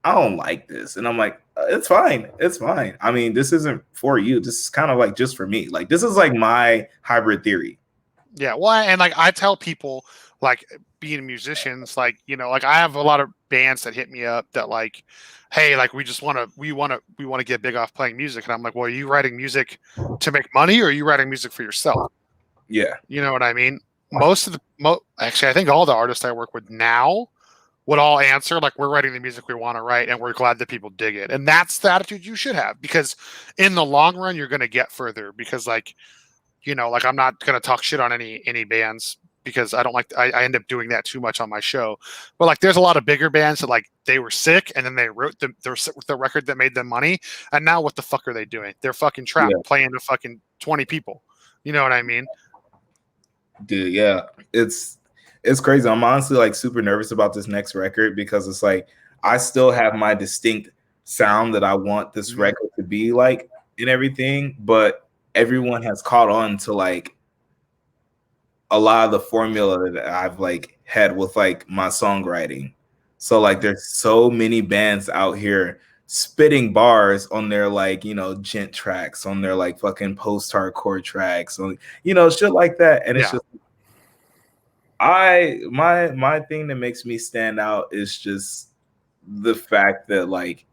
B: I don't like this. And I'm like, it's fine. It's fine. I mean, this isn't for you. This is kind of like just for me. Like, this is like my hybrid theory.
A: Yeah, well, and like I tell people, like being musicians, like like I have a lot of bands that hit me up that like, hey, like we want to get big off playing music, and I'm like, well, are you writing music to make money, or are you writing music for yourself?
B: Yeah.
A: You know what I mean? Most of actually, I think all the artists I work with now would all answer like, we're writing the music we want to write, and we're glad that people dig it, and that's the attitude you should have, because in the long run, you're going to get further, because like like I'm not gonna talk shit on any bands, because I don't like I end up doing that too much on my show. But like there's a lot of bigger bands that like they were sick and then they wrote the record that made them money, and now what the fuck are they doing? They're fucking trapped playing to fucking 20 people. You know what I mean?
B: Dude, yeah. It's crazy. I'm honestly like super nervous about this next record, because it's like I still have my distinct sound that I want this record to be like and everything, but everyone has caught on to like a lot of the formula that I've like had with like my songwriting. So like there's so many bands out here spitting bars on their like, gent tracks, on their like fucking post-hardcore tracks, on shit like that. And it's just my thing that makes me stand out is just the fact that like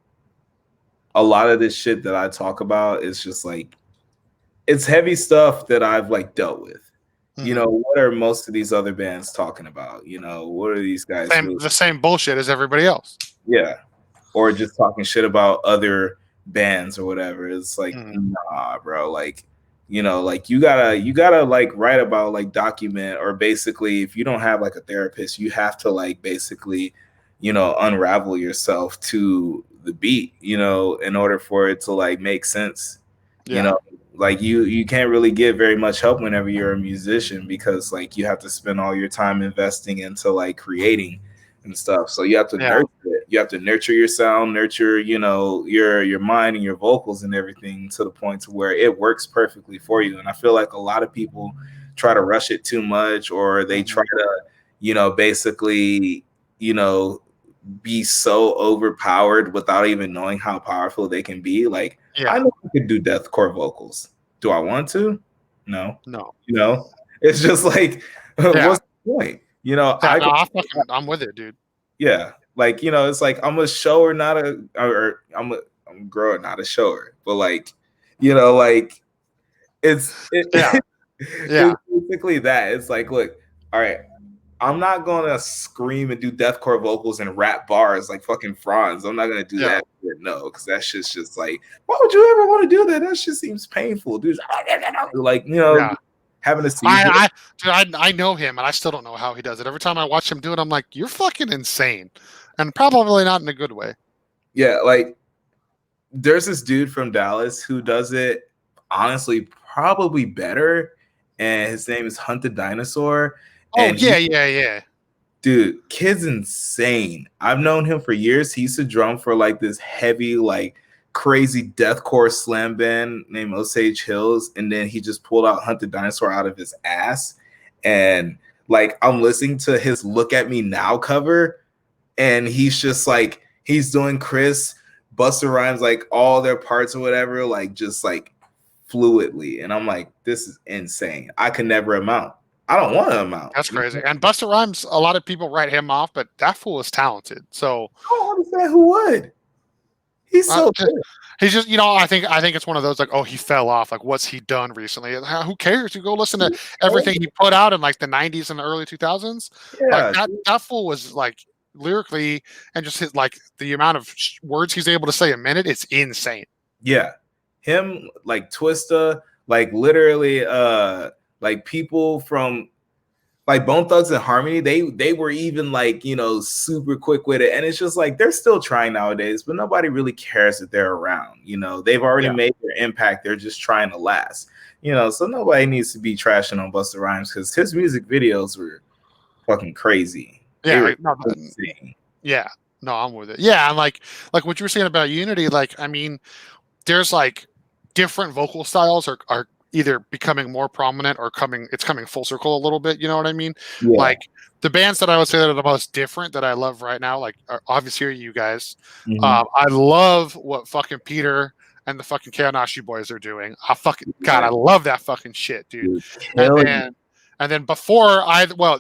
B: a lot of this shit that I talk about is just like, it's heavy stuff that I've like dealt with. What are most of these other bands talking about? What are these guys
A: doing? The same bullshit as everybody else.
B: Yeah. Or just talking shit about other bands or whatever. It's like, nah, bro. Like, like you gotta like write about, like document, or basically if you don't have like a therapist, you have to like basically, unravel yourself to the beat, in order for it to like make sense. Like you can't really get very much help whenever you're a musician, because like you have to spend all your time investing into like creating and stuff. So you have to nurture it. You have to nurture your sound, nurture, your mind and your vocals and everything, to the point to where it works perfectly for you. And I feel like a lot of people try to rush it too much, or they try to, basically, be so overpowered without even knowing how powerful they can be. Like, I know I could do deathcore vocals. Do I want to? No. It's just like, what's the point?
A: I'm with it, dude.
B: Yeah, like it's like I'm a shower, not or I'm a grower, not a shower. But like, like it's basically that. It's like, look, all right, I'm not gonna scream and do deathcore vocals and rap bars like fucking Franz. I'm not gonna do that. No, because that shit's just like, why would you ever want to do that? That shit seems painful, dude. Like, having a seizure.
A: I know him, and I still don't know how he does it. Every time I watch him do it, I'm like, you're fucking insane, and probably not in a good way.
B: Yeah, like there's this dude from Dallas who does it honestly probably better, and his name is Hunt the Dinosaur.
A: Oh, yeah.
B: Dude, kid's insane. I've known him for years. He used to drum for like this heavy, like crazy deathcore slam band named Osage Hills, and then he just pulled out Hunt the Dinosaur out of his ass. And like I'm listening to his Look at Me Now cover, and he's just like, he's doing Chris, Busta Rhymes, like all their parts or whatever, like just like fluidly. And I'm like, this is insane. I can never amount. I don't want to amount.
A: That's crazy. And Busta Rhymes, a lot of people write him off, but that fool is talented. So
B: I don't understand who would. He's so good.
A: He's just, I think it's one of those like, oh, he fell off. Like, what's he done recently? Who cares? You go listen to everything he put out in like the 90s and the early 2000s.
B: Yeah,
A: like that fool was like lyrically, and just his, like the amount of words he's able to say a minute, it's insane.
B: Yeah. Him, like Twista, like literally like people from like Bone Thugs and Harmony, they were even like, super quick with it. And it's just like, they're still trying nowadays, but nobody really cares that they're around. They've already made their impact. They're just trying to last, so nobody needs to be trashing on Busta Rhymes, because his music videos were fucking crazy.
A: Yeah. No, I'm with it. Yeah. And like what you were saying about Unity, like, I mean, there's like different vocal styles are either becoming more prominent or coming full circle a little bit, you know what I mean?
B: Yeah.
A: Like the bands that I would say that are the most different that I love right now, like are obviously you guys. I love what fucking Peter and the fucking Kaonashi boys are doing. God, I love that fucking shit, dude. And then before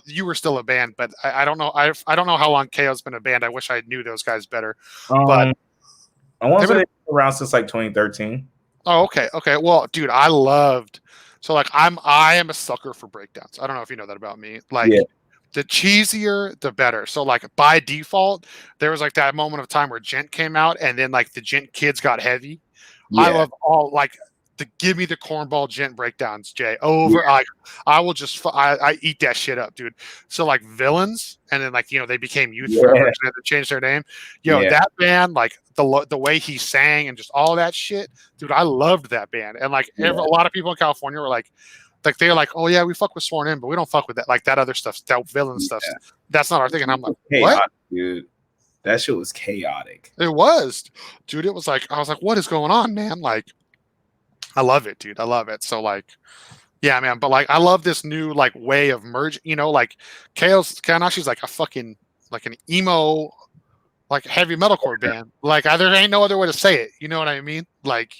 A: you were still a band, but I don't know. I don't know how long KO's been a band. I wish I knew those guys better. But
B: I want to say around since like 2013.
A: Oh, okay. Well, dude, I am a sucker for breakdowns. I don't know if you know that about me. Like the cheesier, the better. So like by default, there was like that moment of time where Gent came out, and then like the Gent kids got heavy.
B: Yeah.
A: I love all like give me the cornball Gent breakdowns, Jay. I will just I eat that shit up, dude. So like Villains, and then like they became Youth Forever, and they had to change their name. That band, like the way he sang and just all that shit, dude. I loved that band, and like a lot of people in California were like they're like, oh yeah, we fuck with Sworn In, but we don't fuck with that other stuff, that Villain stuff. That's not our thing. And I'm like, what,
B: dude? That shit was chaotic.
A: It was, dude. It was like I was like, what is going on, man? Like. I love it, dude. I love it. So like, yeah, man. But like, I love this new like way of merge. Like Kaonashi's like a fucking like an emo, like heavy metalcore band. Like there ain't no other way to say it. You know what I mean? Like,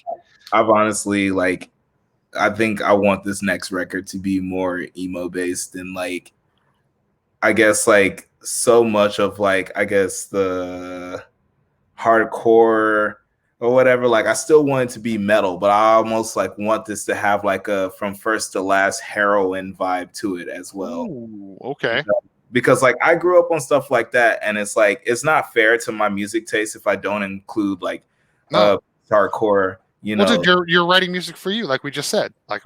B: I've honestly like, I think I want this next record to be more emo based and like, I guess like so much of like the hardcore or whatever, like I still want it to be metal, but I almost like want this to have like a from first to last heroin vibe to it as well.
A: Ooh, okay.
B: Because like I grew up on stuff like that, and it's like it's not fair to my music taste if I don't include like hardcore.
A: Well, dude, you're writing music for you, like we just said. Like,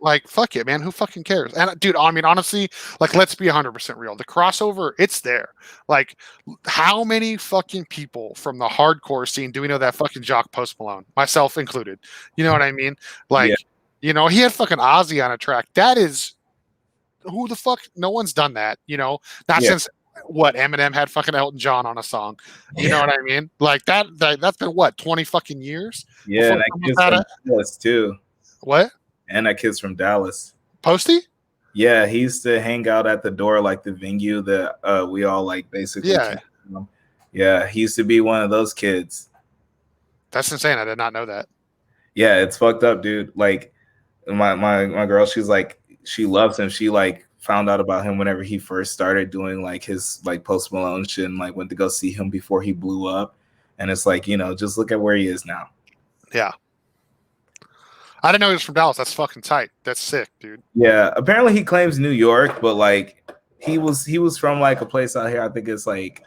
A: like fuck it, man. Who fucking cares? And dude, I mean, honestly, like let's be 100% real. The crossover, it's there. Like, how many fucking people from the hardcore scene do we know that fucking jock Post Malone, myself included? You know what I mean? Like, he had fucking Ozzy on a track. That is who the fuck? No one's done that. Not since. What Eminem had fucking Elton John on a song, you know what I mean? Like that's been what 20 fucking years.
B: Yeah, and that kid's from Dallas too.
A: What?
B: And that kid's from Dallas.
A: Posty?
B: Yeah, he used to hang out at the door like the venue that we all like basically. Yeah, he used to be one of those kids.
A: That's insane. I did not know that.
B: Yeah, it's fucked up, dude. Like my girl, she's like she loves him. She like found out about him whenever he first started doing like his like Post Malone shit and like went to go see him before he blew up. And it's like, just look at where he is now.
A: Yeah. I didn't know he was from Dallas. That's fucking tight. That's sick, dude.
B: Yeah. Apparently he claims New York, but like he was from like a place out here. I think it's like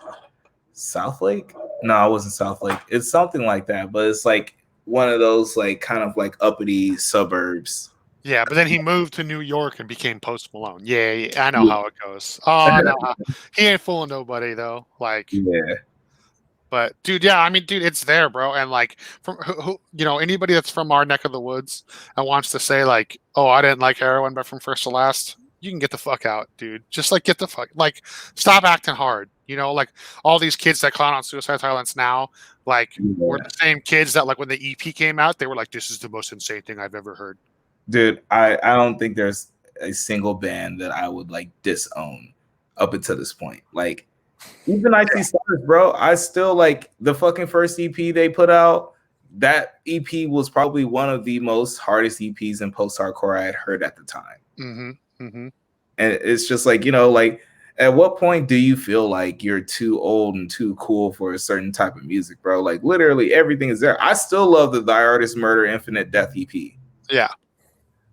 B: South Lake. No, it wasn't South Lake. It's something like that. But it's like one of those like kind of like uppity suburbs.
A: Yeah, but then he moved to New York and became Post Malone. Yeah, I know how it goes. Oh, no, he ain't fooling nobody though. Like, but dude, yeah, I mean, dude, it's there, bro. And like, from anybody that's from our neck of the woods and wants to say like, oh, I didn't like heroin, but from first to last, you can get the fuck out, dude. Just like get the fuck, like, stop acting hard. Like all these kids that clown on Suicide Silence now, like, were the same kids that like when the EP came out, they were like, this is the most insane thing I've ever heard.
B: Dude, I don't think there's a single band that I would like disown up until this point. Like even IT Stars, bro, I still like the fucking first EP they put out. That EP was probably one of the most hardest EPs in post-hardcore I had heard at the time. And it's just like, like at what point do you feel like you're too old and too cool for a certain type of music, bro? Like literally everything is there. I still love the Thy Artist Murder Infinite Death EP. Yeah.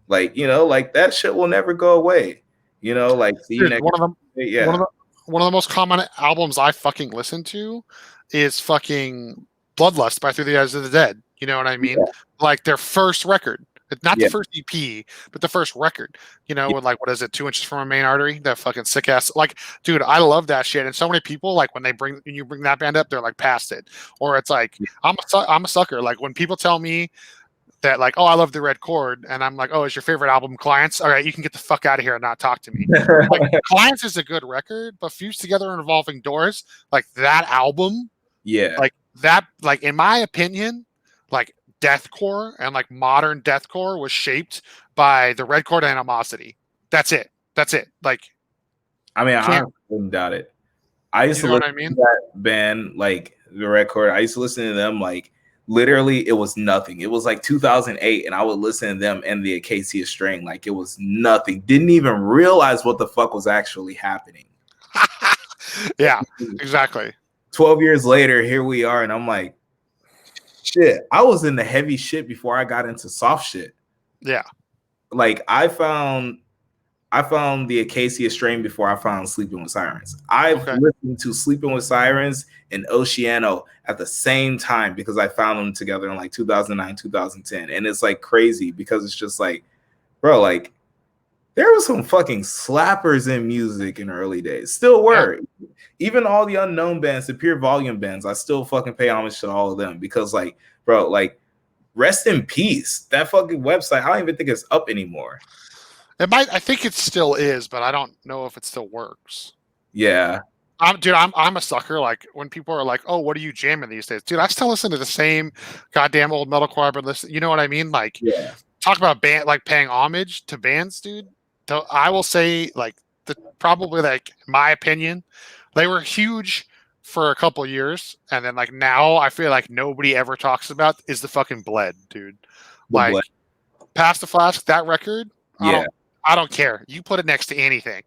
B: Like, like that shit will never go away. Like see you next.
A: One of the most common albums I fucking listen to is fucking Bloodlust by Through the Eyes of the Dead. You know what I mean? Like their first record. Not the first EP, but the first record. With like, what is it, 2 inches from a main artery? That fucking sick ass. Like, dude, I love that shit. And so many people, like, when you bring that band up, they're like past it. Or it's like, I'm a sucker. Like when people tell me that like, oh, I love the Red Chord, and I'm like, oh, is your favorite album Clients? All right, you can get the fuck out of here and not talk to me. Like, Clients is a good record, but Fused Together and Revolving Doors, like that album, like that, like in my opinion, like deathcore and like modern deathcore was shaped by the Red Chord Animosity. That's it. Like,
B: I mean, I wouldn't doubt it. I used
A: you
B: to
A: know
B: listen
A: what I mean?
B: to that band, like the Red Chord. I used to listen to them like literally it was nothing. It was like 2008, and I would listen to them and the Acacia String like it was nothing. Didn't even realize what the fuck was actually happening.
A: Yeah, exactly.
B: 12 years later, here we are, and I'm like, shit, I was in the heavy shit before I got into soft shit.
A: Yeah.
B: Like I found the Acacia Strain before I found Sleeping with Sirens. I've listened to Sleeping with Sirens and Oceano at the same time because I found them together in like 2009, 2010. And it's like crazy because it's just like, bro, like there was some fucking slappers in music in the early days. Still were. Yeah. Even all the unknown bands, the pure volume bands, I still fucking pay homage to all of them because like, bro, like rest in peace. That fucking website, I don't even think it's up anymore.
A: It might. I think it still is, but I don't know if it still works.
B: Yeah.
A: I'm a sucker. Like when people are like, "Oh, what are you jamming these days?" Dude, I still listen to the same goddamn old metalcore I've been listening. You know what I mean? Like,
B: yeah.
A: Talk about band like paying homage to bands, dude. So I will say, like, probably like my opinion, they were huge for a couple years, and then like now I feel like nobody ever talks about is the fucking Bled, dude. Like, Past the Flask, that record.
B: Yeah.
A: I don't care. You put it next to anything,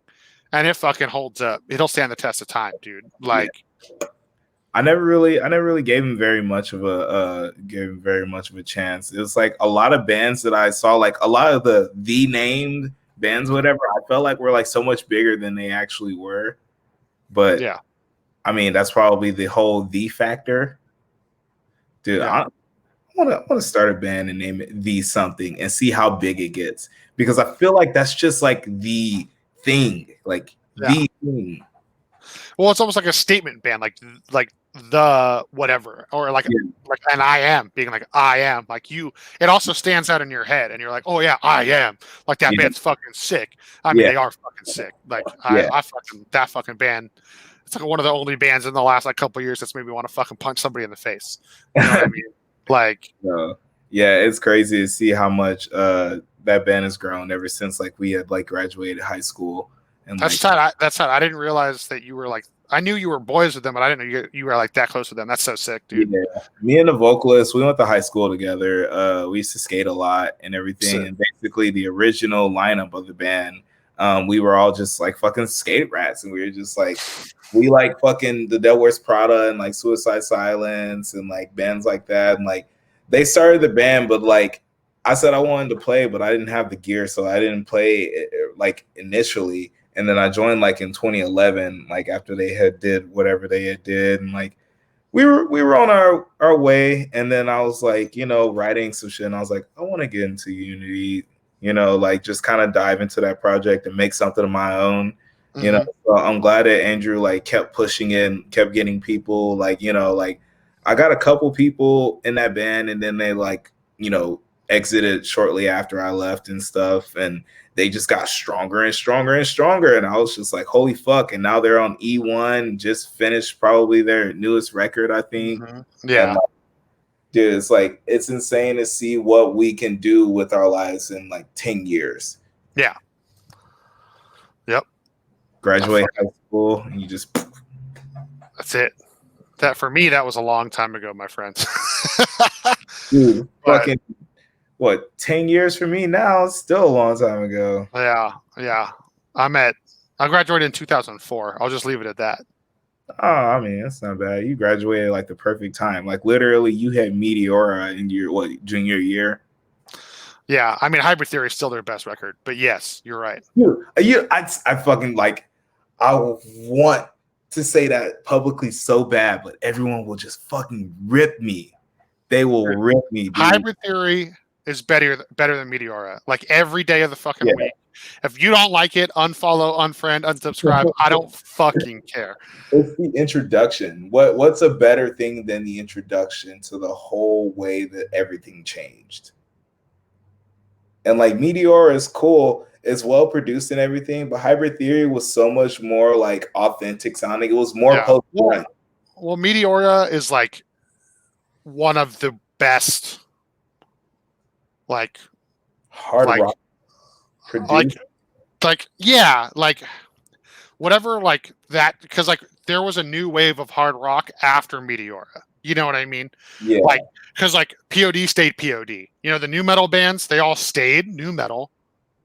A: and it fucking holds up. It'll stand the test of time, dude. Like,
B: yeah. I never really gave him very much of a chance. It was like a lot of bands that I saw, like a lot of the named bands, whatever. I felt like were like so much bigger than they actually were. But
A: yeah,
B: I mean that's probably the whole the factor, dude. Yeah. I want to start a band and name it The Something and see how big it gets because I feel like that's just like the thing, like the thing.
A: Well, it's almost like a statement band, like the whatever, or like an I am being like I am, like you. It also stands out in your head, and you're like, oh yeah, I am. Like that band's fucking sick. I mean, they are fucking sick. Like I fucking that fucking band. It's like one of the only bands in the last like couple of years that's made me want to fucking punch somebody in the face. You know what I mean? Like,
B: yeah, it's crazy to see how much that band has grown ever since like we had like graduated high school. And
A: that's tight. That's tight. I didn't realize that you were like. I knew you were boys with them, but I didn't know you were like that close with them. That's so sick, dude.
B: Yeah, me and the vocalist, we went to high school together. We used to skate a lot and everything. Sick. And basically, the original lineup of the band, we were all just like fucking skate rats, and we were just like, we like fucking the Devil Wears Prada and like Suicide Silence and like bands like that. And like they started the band, but like I said, I wanted to play, but I didn't have the gear, so I didn't play like initially. And then I joined like in 2011, like after they had did whatever they had did, and like we were on our way. And then I was like, you know, writing some shit, and I was like, I want to get into Unity, you know, like just kind of dive into that project and make something of my own. Mm-hmm. You know, so I'm glad that Andrew like kept pushing it and kept getting people, like, you know, like I got a couple people in that band, and then they like, you know, exited shortly after I left and stuff, and they just got stronger and stronger and stronger. And I was just like, holy fuck. And now they're on E1, just finished probably their newest record, I think.
A: Mm-hmm. Yeah.
B: And, dude, it's like, it's insane to see what we can do with our lives in like 10 years.
A: Yeah. Yep.
B: Graduate high school, and you just.
A: That's it. That for me, that was a long time ago, my friends.
B: Dude, fucking. What, 10 years for me now? It's still a long time ago.
A: Yeah. I graduated in 2004. I'll just leave it at that.
B: Oh, I mean, that's not bad. You graduated like the perfect time. Like literally you had Meteora in your junior year.
A: Yeah, I mean Hybrid Theory is still their best record, but yes, you're right.
B: I fucking like I want to say that publicly so bad, but everyone will just fucking rip me. They will rip me, dude.
A: Hybrid Theory is better than Meteora. Like every day of the fucking week. If you don't like it, unfollow, unfriend, unsubscribe. I don't fucking care.
B: It's the introduction. What's a better thing than the introduction to the whole way that everything changed? And like Meteora is cool. It's well produced and everything, but Hybrid Theory was so much more like authentic sounding. It was more post-punk.
A: Well, Meteora is like one of the best. Like
B: hard rock Produced.
A: Yeah, like whatever, like that, because like there was a new wave of hard rock after Meteora. You know what I mean?
B: Yeah.
A: Like, because like POD stayed POD. You know, the new metal bands, they all stayed new metal.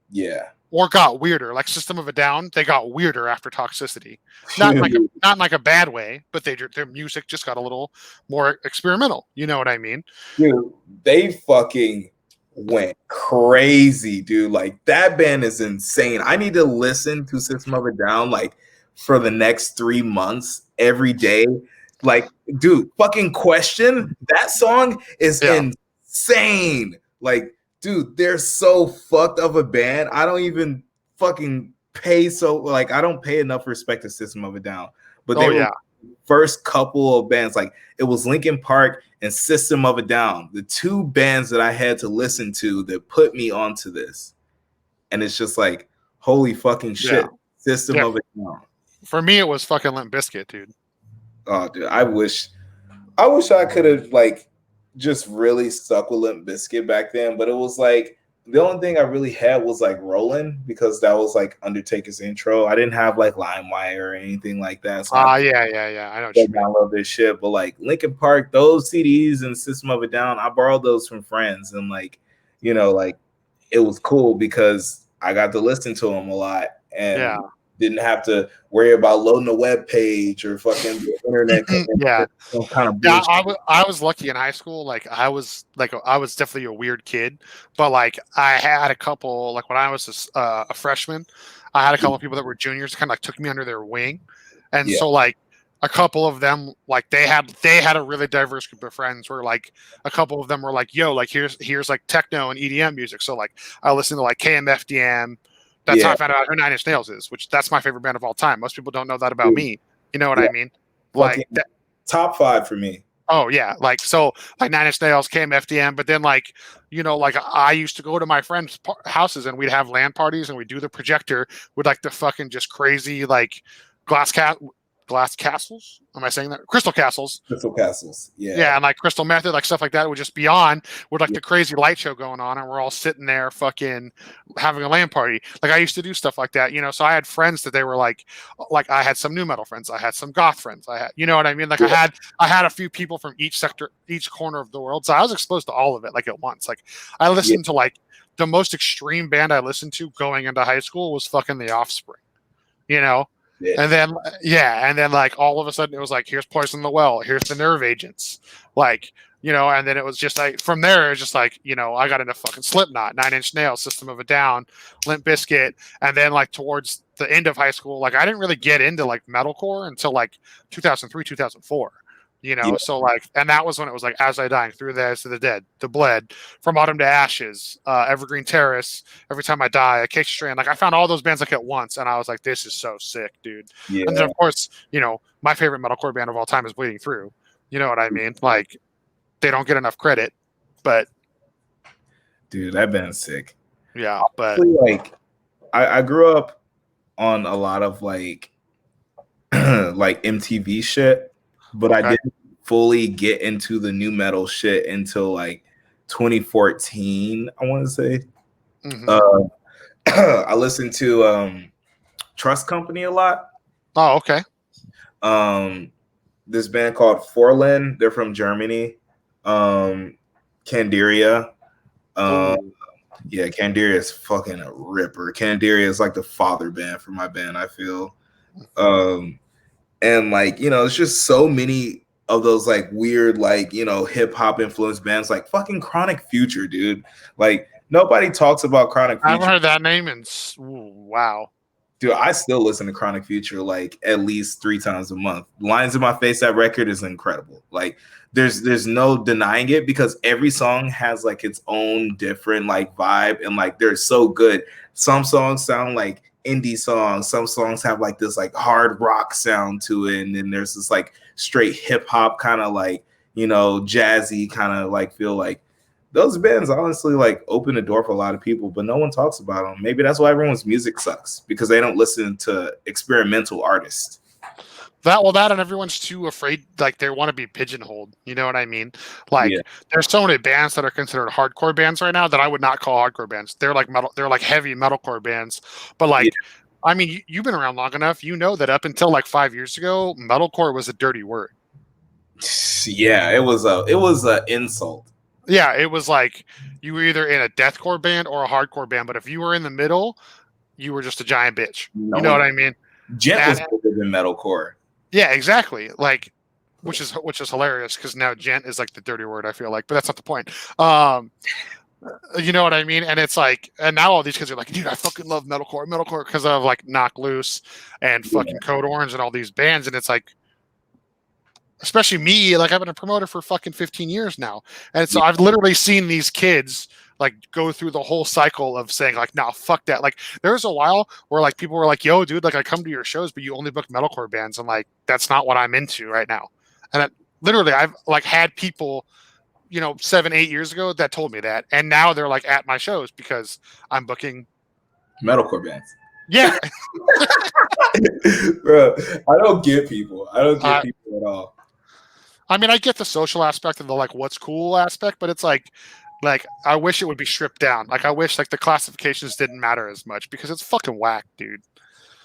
B: Yeah.
A: Or got weirder. Like System of a Down, they got weirder after Toxicity. Not in like a bad way, but their music just got a little more experimental. You know what I mean?
B: Dude, they fucking went crazy, dude. Like that band is insane. I need to listen to System of a Down like for the next 3 months every day. Like, dude, fucking Question. That song is insane. Like, dude, they're so fucked of a band. I don't even fucking pay I don't pay enough respect to System of a Down. But they were first couple of bands, like it was Linkin Park and System of a Down, the two bands that I had to listen to that put me onto this. And it's just like, holy fucking shit, System of a Down.
A: For me, it was fucking Limp Bizkit, dude.
B: Oh, dude, I wish I could have like just really stuck with Limp Bizkit back then, but it was like the only thing I really had was like Rollin', because that was like Undertaker's intro. I didn't have like LimeWire or anything like that. So
A: yeah. I know what you mean.
B: download this shit, but like Linkin Park, those CDs and System of a Down, I borrowed those from friends, and like, you know, like it was cool because I got to listen to them a lot and didn't have to worry about loading a web page or fucking the internet.
A: Kind of I was lucky in high school. Like I was definitely a weird kid, but like I had a couple, like when I was a freshman, I had a couple of people that were juniors kind of like took me under their wing, and so like a couple of them, like they had a really diverse group of friends where like a couple of them were like, yo, like here's like techno and EDM music. So like I listened to like KMFDM. That's how I found out who Nine Inch Nails is, which that's my favorite band of all time. Most people don't know that about me. You know what I mean? Like
B: top 5 for me.
A: Oh yeah, like so, like Nine Inch Nails, KMFDM, but then like, you know, like I used to go to my friends' houses and we'd have LAN parties and we'd do the projector with like the fucking just crazy like glass castles. Am I saying that? Crystal castles. Yeah, and like Crystal Method, like stuff like that would just be on with like the crazy light show going on, and we're all sitting there fucking having a LAN party. Like I used to do stuff like that, you know. So I had friends that they were like I had some new metal friends, I had some goth friends, I had, you know what I mean? Like I had a few people from each sector, each corner of the world. So I was exposed to all of it like at once. Like I listened to like the most extreme band I listened to going into high school was fucking The Offspring, you know. And then like all of a sudden it was like, here's Poison the Well, here's the Nerve Agents, like, you know, and then it was just like from there it's just like, you know, I got into fucking Slipknot, Nine Inch Nails, System of a Down, Limp Bizkit, and then like towards the end of high school, like I didn't really get into like metalcore until like 2003, 2004. You know, so like, and that was when it was like As I Dying, Through the Eyes to the Dead, The Bled, From Autumn to Ashes, Evergreen Terrace, Every Time I Die, Acacia Strand. Like I found all those bands like at once, and I was like, this is so sick, dude. And then of course, you know, my favorite metalcore band of all time is Bleeding Through. You know what I mean? Like they don't get enough credit, but
B: dude, that band's sick.
A: Yeah, but
B: like I grew up on a lot of like like MTV shit. But I didn't fully get into the new metal shit until like 2014, I want to say. I listened to Trust Company a lot.
A: Oh, okay.
B: This band called Forlin, they're from Germany. Candiria. Yeah, Candiria is fucking a ripper. Candiria is like the father band for my band, I feel. And like, you know, it's just so many of those like weird, like, you know, hip hop influenced bands, like fucking Chronic Future, dude. Like nobody talks about Chronic Future.
A: I haven't heard that name in wow.
B: Dude, I still listen to Chronic Future like at least 3 times a month. Lines in My Face, that record is incredible. Like there's no denying it, because every song has like its own different like vibe, and like they're so good. Some songs sound like indie songs, some songs have like this like hard rock sound to it, and then there's this like straight hip hop kind of like, you know, jazzy kind of like feel. Like those bands honestly like open the door for a lot of people, but no one talks about them. Maybe that's why everyone's music sucks, because they don't listen to experimental artists.
A: That and everyone's too afraid, like they want to be pigeonholed. You know what I mean?
B: Yeah,
A: Like there's so many bands that are considered hardcore bands right now that I would not call hardcore bands. They're like metal, they're like heavy metalcore bands. But
B: yeah,
A: like, I mean, you've been around long enough, you know that up until like 5 years ago, metalcore was a dirty word.
B: yeah. It was a insult.
A: Yeah, it was like you were either in a deathcore band or a hardcore band, but if you were in the middle, you were just a giant bitch. You know
B: No,
A: what I mean?
B: Gent was
A: And
B: bigger than metalcore.
A: yeah, exactly. Like, which is hilarious because now gent is like the dirty word. I feel like, but that's not the point. Um, you know what I mean? And it's like, and now all these kids are like, dude, I fucking love metalcore, because of like Knock Loose and
B: Yeah,
A: fucking Code Orange and all these bands. And it's like, especially me, like I've been a promoter for fucking 15 years now, and so
B: yeah,
A: I've literally seen these kids like go through the whole cycle of saying like, no, fuck that. Like there was a while where like people were like, yo, dude, like I come to your shows, but you only book metalcore bands. I'm like, that's not what I'm into right now. And literally, I've like had people, 7, 8 years ago that told me that, and now they're like at my shows because I'm booking.
B: metalcore bands.
A: Yeah,
B: Bro, I don't get people. I don't get
A: uh,
B: people at all.
A: I mean, I get the social aspect and the like what's cool aspect, but it's like I wish it would be stripped down. Like I wish like the classifications didn't matter as much because it's fucking whack, dude.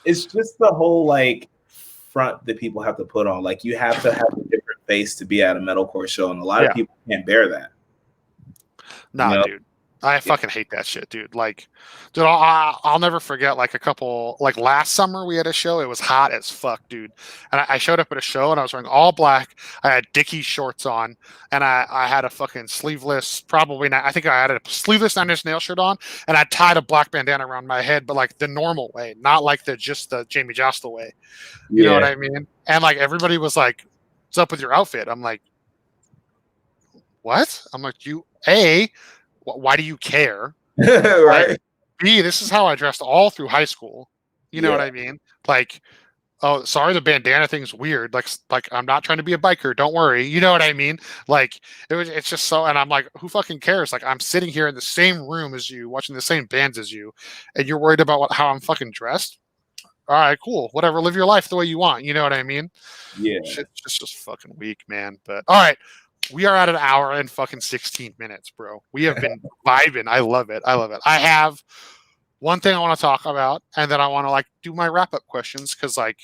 B: It's just the whole like front that people have to put on. Like you have to have a different face to be at a metalcore show, and a lot of
A: Yeah.
B: people can't bear that. You
A: Nah,
B: know?
A: dude. I fucking hate that shit, dude. Like, dude, I'll never forget. Like a couple, like last summer we had a show. It was hot as fuck, dude. And I showed up at a show and I was wearing all black. I had Dickies shorts on, and I had a fucking sleeveless, probably not. I think I had a sleeveless 9 Inch Nail shirt on, and I tied a black bandana around my head, but like the normal way, not like the Jamie Jostle way. You know what
B: Yeah.
A: I mean? And like everybody was like, "What's up with your outfit?" I'm like, "What?" I'm like, why do you care? Like,
B: Right?
A: B, this is how I dressed all through high school. You know
B: Yeah.
A: what I mean? Like, oh, sorry, the bandana thing's weird. Like I'm not trying to be a biker. Don't worry. You know what I mean? Like, it's just so, and I'm like, who fucking cares? Like, I'm sitting here in the same room as you, watching the same bands as you, and you're worried about how I'm fucking dressed. All right, cool. Whatever. Live your life the way you want. You know what I mean?
B: Yeah.
A: Shit's just fucking weak, man. But all right, we are at an hour and fucking 16 minutes, bro. We have been vibing. I love it. I love it. I have one thing I want to talk about, and then I want to like do my wrap up questions because like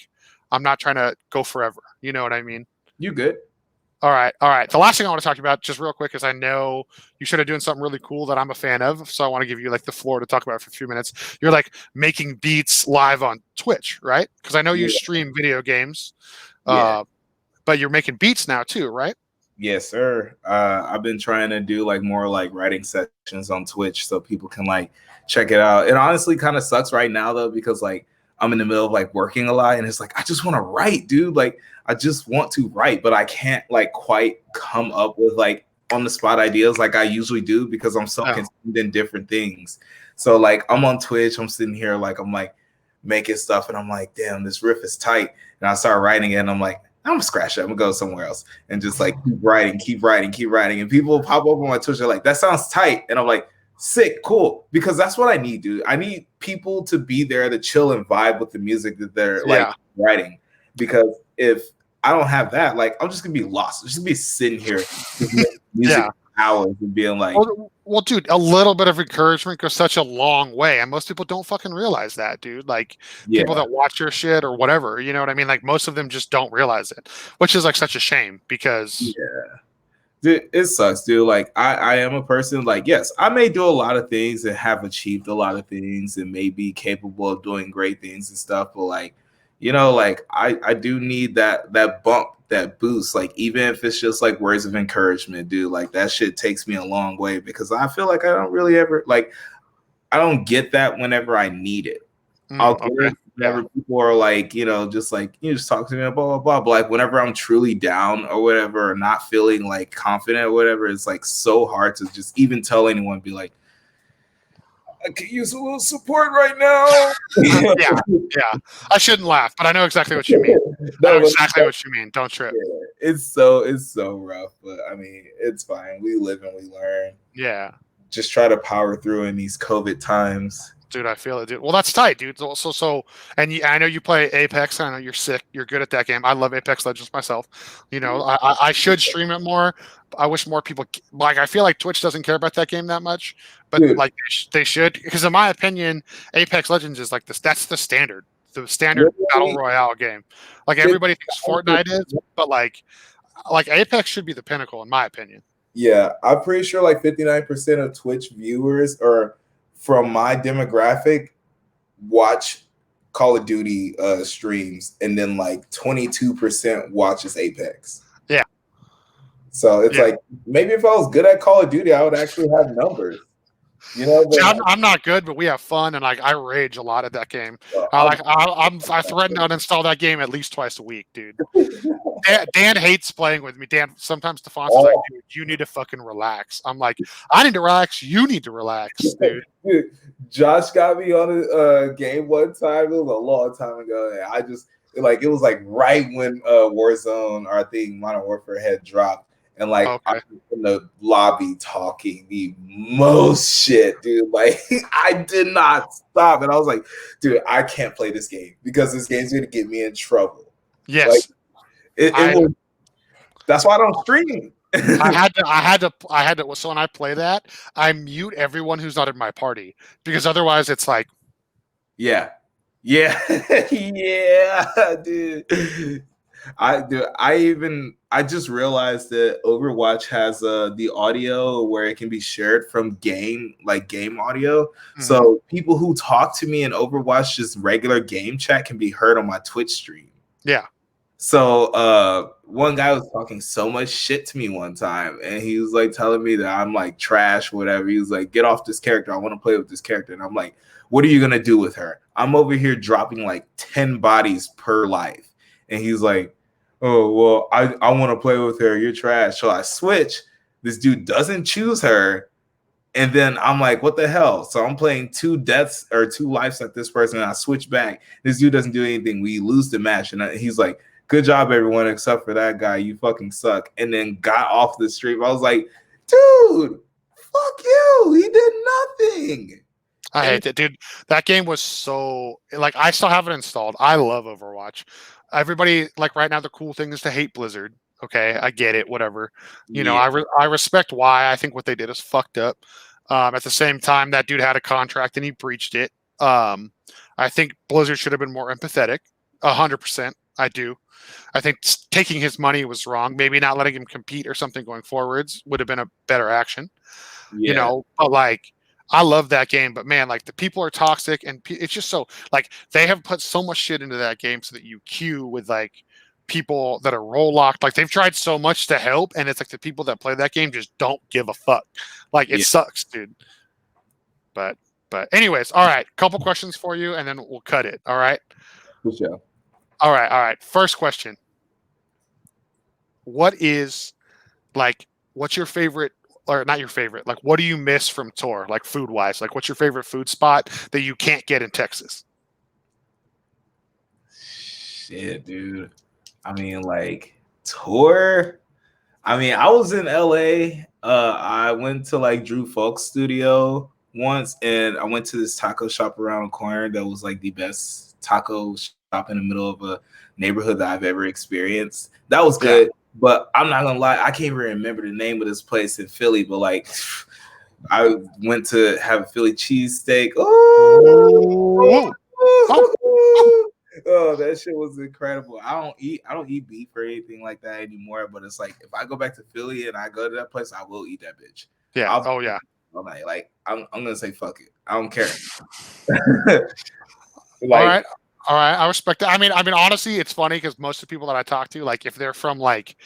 A: I'm not trying to go forever. You know what I mean?
B: You good?
A: All right, all right. The last thing I want to talk about, just real quick, is I know you started doing something really cool that I'm a fan of, so I want to give you like the floor to talk about it for a few minutes. You're like making beats live on Twitch, right? Because I know you
B: Yeah.
A: stream video games,
B: Yeah.
A: but you're making beats now too, right?
B: Yes, sir. I've been trying to do like more like writing sessions on Twitch so people can like check it out. It honestly kind of sucks right now though because like I'm in the middle of like working a lot and it's like I just want to write, dude. Like I just want to write, but I can't like quite come up with like on the spot ideas like I usually do because I'm so
A: Oh.
B: consumed in different things. So like I'm on Twitch, I'm sitting here like I'm like making stuff and I'm like, damn, this riff is tight. And I start writing it and I'm like, I'm gonna scratch it. I'm gonna go somewhere else and just like keep writing, keep writing, keep writing. And people pop up on my Twitch. They're like, that sounds tight. And I'm like, sick, cool. Because that's what I need, dude. I need people to be there to chill and vibe with the music that they're like writing. Because if I don't have that, like I'm just gonna be lost. I'm just gonna be sitting here just making music for hours and being like,
A: well, dude, a little bit of encouragement goes such a long way, and most people don't fucking realize that, dude. Like people that watch your shit or whatever, you know what I mean? Like most of them just don't realize it, which is like such a shame because
B: dude, it sucks, dude. Like I am a person like, yes, I may do a lot of things and have achieved a lot of things and may be capable of doing great things and stuff, but like, like I do need that bump, that boost, like even if it's just like words of encouragement, dude. Like that shit takes me a long way because I feel like I don't really ever like I don't get that whenever I need it. I'll get it whenever people are like, just like, just talk to me, blah, blah, blah. But like whenever I'm truly down or whatever, or not feeling like confident or whatever, it's like so hard to just even tell anyone, be like, I could use a little support right now.
A: yeah. I shouldn't laugh, but I know exactly what you mean. I know exactly what you mean. Don't trip.
B: Yeah, it's so rough, but I mean, it's fine. We live and we learn.
A: Yeah.
B: Just try to power through in these COVID times.
A: Dude, I feel it, dude. Well, that's tight, dude. And I know you play Apex. I know you're sick. You're good at that game. I love Apex Legends myself. I should stream it more. I wish more people like. I feel like Twitch doesn't care about that game that much, but
B: Dude,
A: like they should, because in my opinion, Apex Legends is like this. That's the standard battle
B: literally,
A: royale game. Like everybody thinks Fortnite is, but like Apex should be the pinnacle in my opinion.
B: yeah, I'm pretty sure like 59% of Twitch viewers or from my demographic watch Call of Duty streams, and then like 22% watches Apex.
A: Yeah.
B: So it's
A: Yeah.
B: like maybe if I was good at Call of Duty, I would actually have numbers. You know,
A: See,
B: but
A: I'm not good, but we have fun, and like I rage a lot at that game. I threaten to uninstall that game at least twice a week, dude. Dan hates playing with me. Dan sometimes Stefan's like, dude, you need to fucking relax. I'm like, I need to relax. You need to relax, dude.
B: Dude, Josh got me on a game one time. It was a long time ago. And I just it was like right when Warzone, or I think Modern Warfare had dropped. And like I was in the lobby talking the most shit, dude. Like I did not stop. And I was like, dude, I can't play this game because this game's gonna get me in trouble.
A: Yes.
B: Like, that's why I don't stream.
A: I had to. So when I play that, I mute everyone who's not in my party, because otherwise it's like,
B: yeah, yeah, dude. I just realized that Overwatch has the audio where it can be shared from game audio. Mm-hmm. So people who talk to me in Overwatch, just regular game chat, can be heard on my Twitch stream.
A: Yeah.
B: So one guy was talking so much shit to me one time, and he was like telling me that I'm like trash, whatever. He was like, get off this character. I want to play with this character. And I'm like, what are you going to do with her? I'm over here dropping like 10 bodies per life. And he's like, oh, well, I want to play with her. You're trash. So I switch. This dude doesn't choose her. And then I'm like, what the hell? So I'm playing 2 deaths or 2 lives at this person, and I switch back. This dude doesn't do anything. We lose the match. And he's like, good job, everyone, except for that guy. You fucking suck. And then got off the stream. I was like, dude, fuck you. He did nothing.
A: I hate it, dude. That game was so like, I still have it installed. I love Overwatch. Everybody, like right now, the cool thing is to hate Blizzard. Okay, I get it. Whatever. You know, I respect why. I think what they did is fucked up. At the same time, that dude had a contract and he breached it. I think Blizzard should have been more empathetic. 100%. I do. I think taking his money was wrong. Maybe not letting him compete or something going forwards would have been a better action. Yeah. You know, but like, I love that game, but man, like the people are toxic, and it's just so like they have put so much shit into that game so that you queue with like people that are role locked. Like they've tried so much to help, and it's like the people that play that game just don't give a fuck. Like it sucks, dude. But anyways, all right. Couple questions for you, and then we'll cut it. All right.
B: For sure.
A: All right. First question. What's your favorite, or not your favorite, like what do you miss from Tor, like food wise? Like what's your favorite food spot that you can't get in Texas?
B: Shit, dude. I mean, like Tor. I mean, I was in LA. I went to like Drew Folk's studio once, and I went to this taco shop around the corner that was like the best taco shop in the middle of a neighborhood that I've ever experienced. That was good. Yeah. But I'm not gonna lie, I can't even remember the name of this place in Philly. But like, I went to have a Philly cheesesteak. Oh, that shit was incredible. I don't eat beef or anything like that anymore. But it's like if I go back to Philly and I go to that place, I will eat that bitch.
A: Yeah.
B: All night. Like I'm gonna say fuck it. I don't care.
A: Like, all right. I respect that. I mean, honestly, it's funny because most of the people that I talk to, like, if they're from like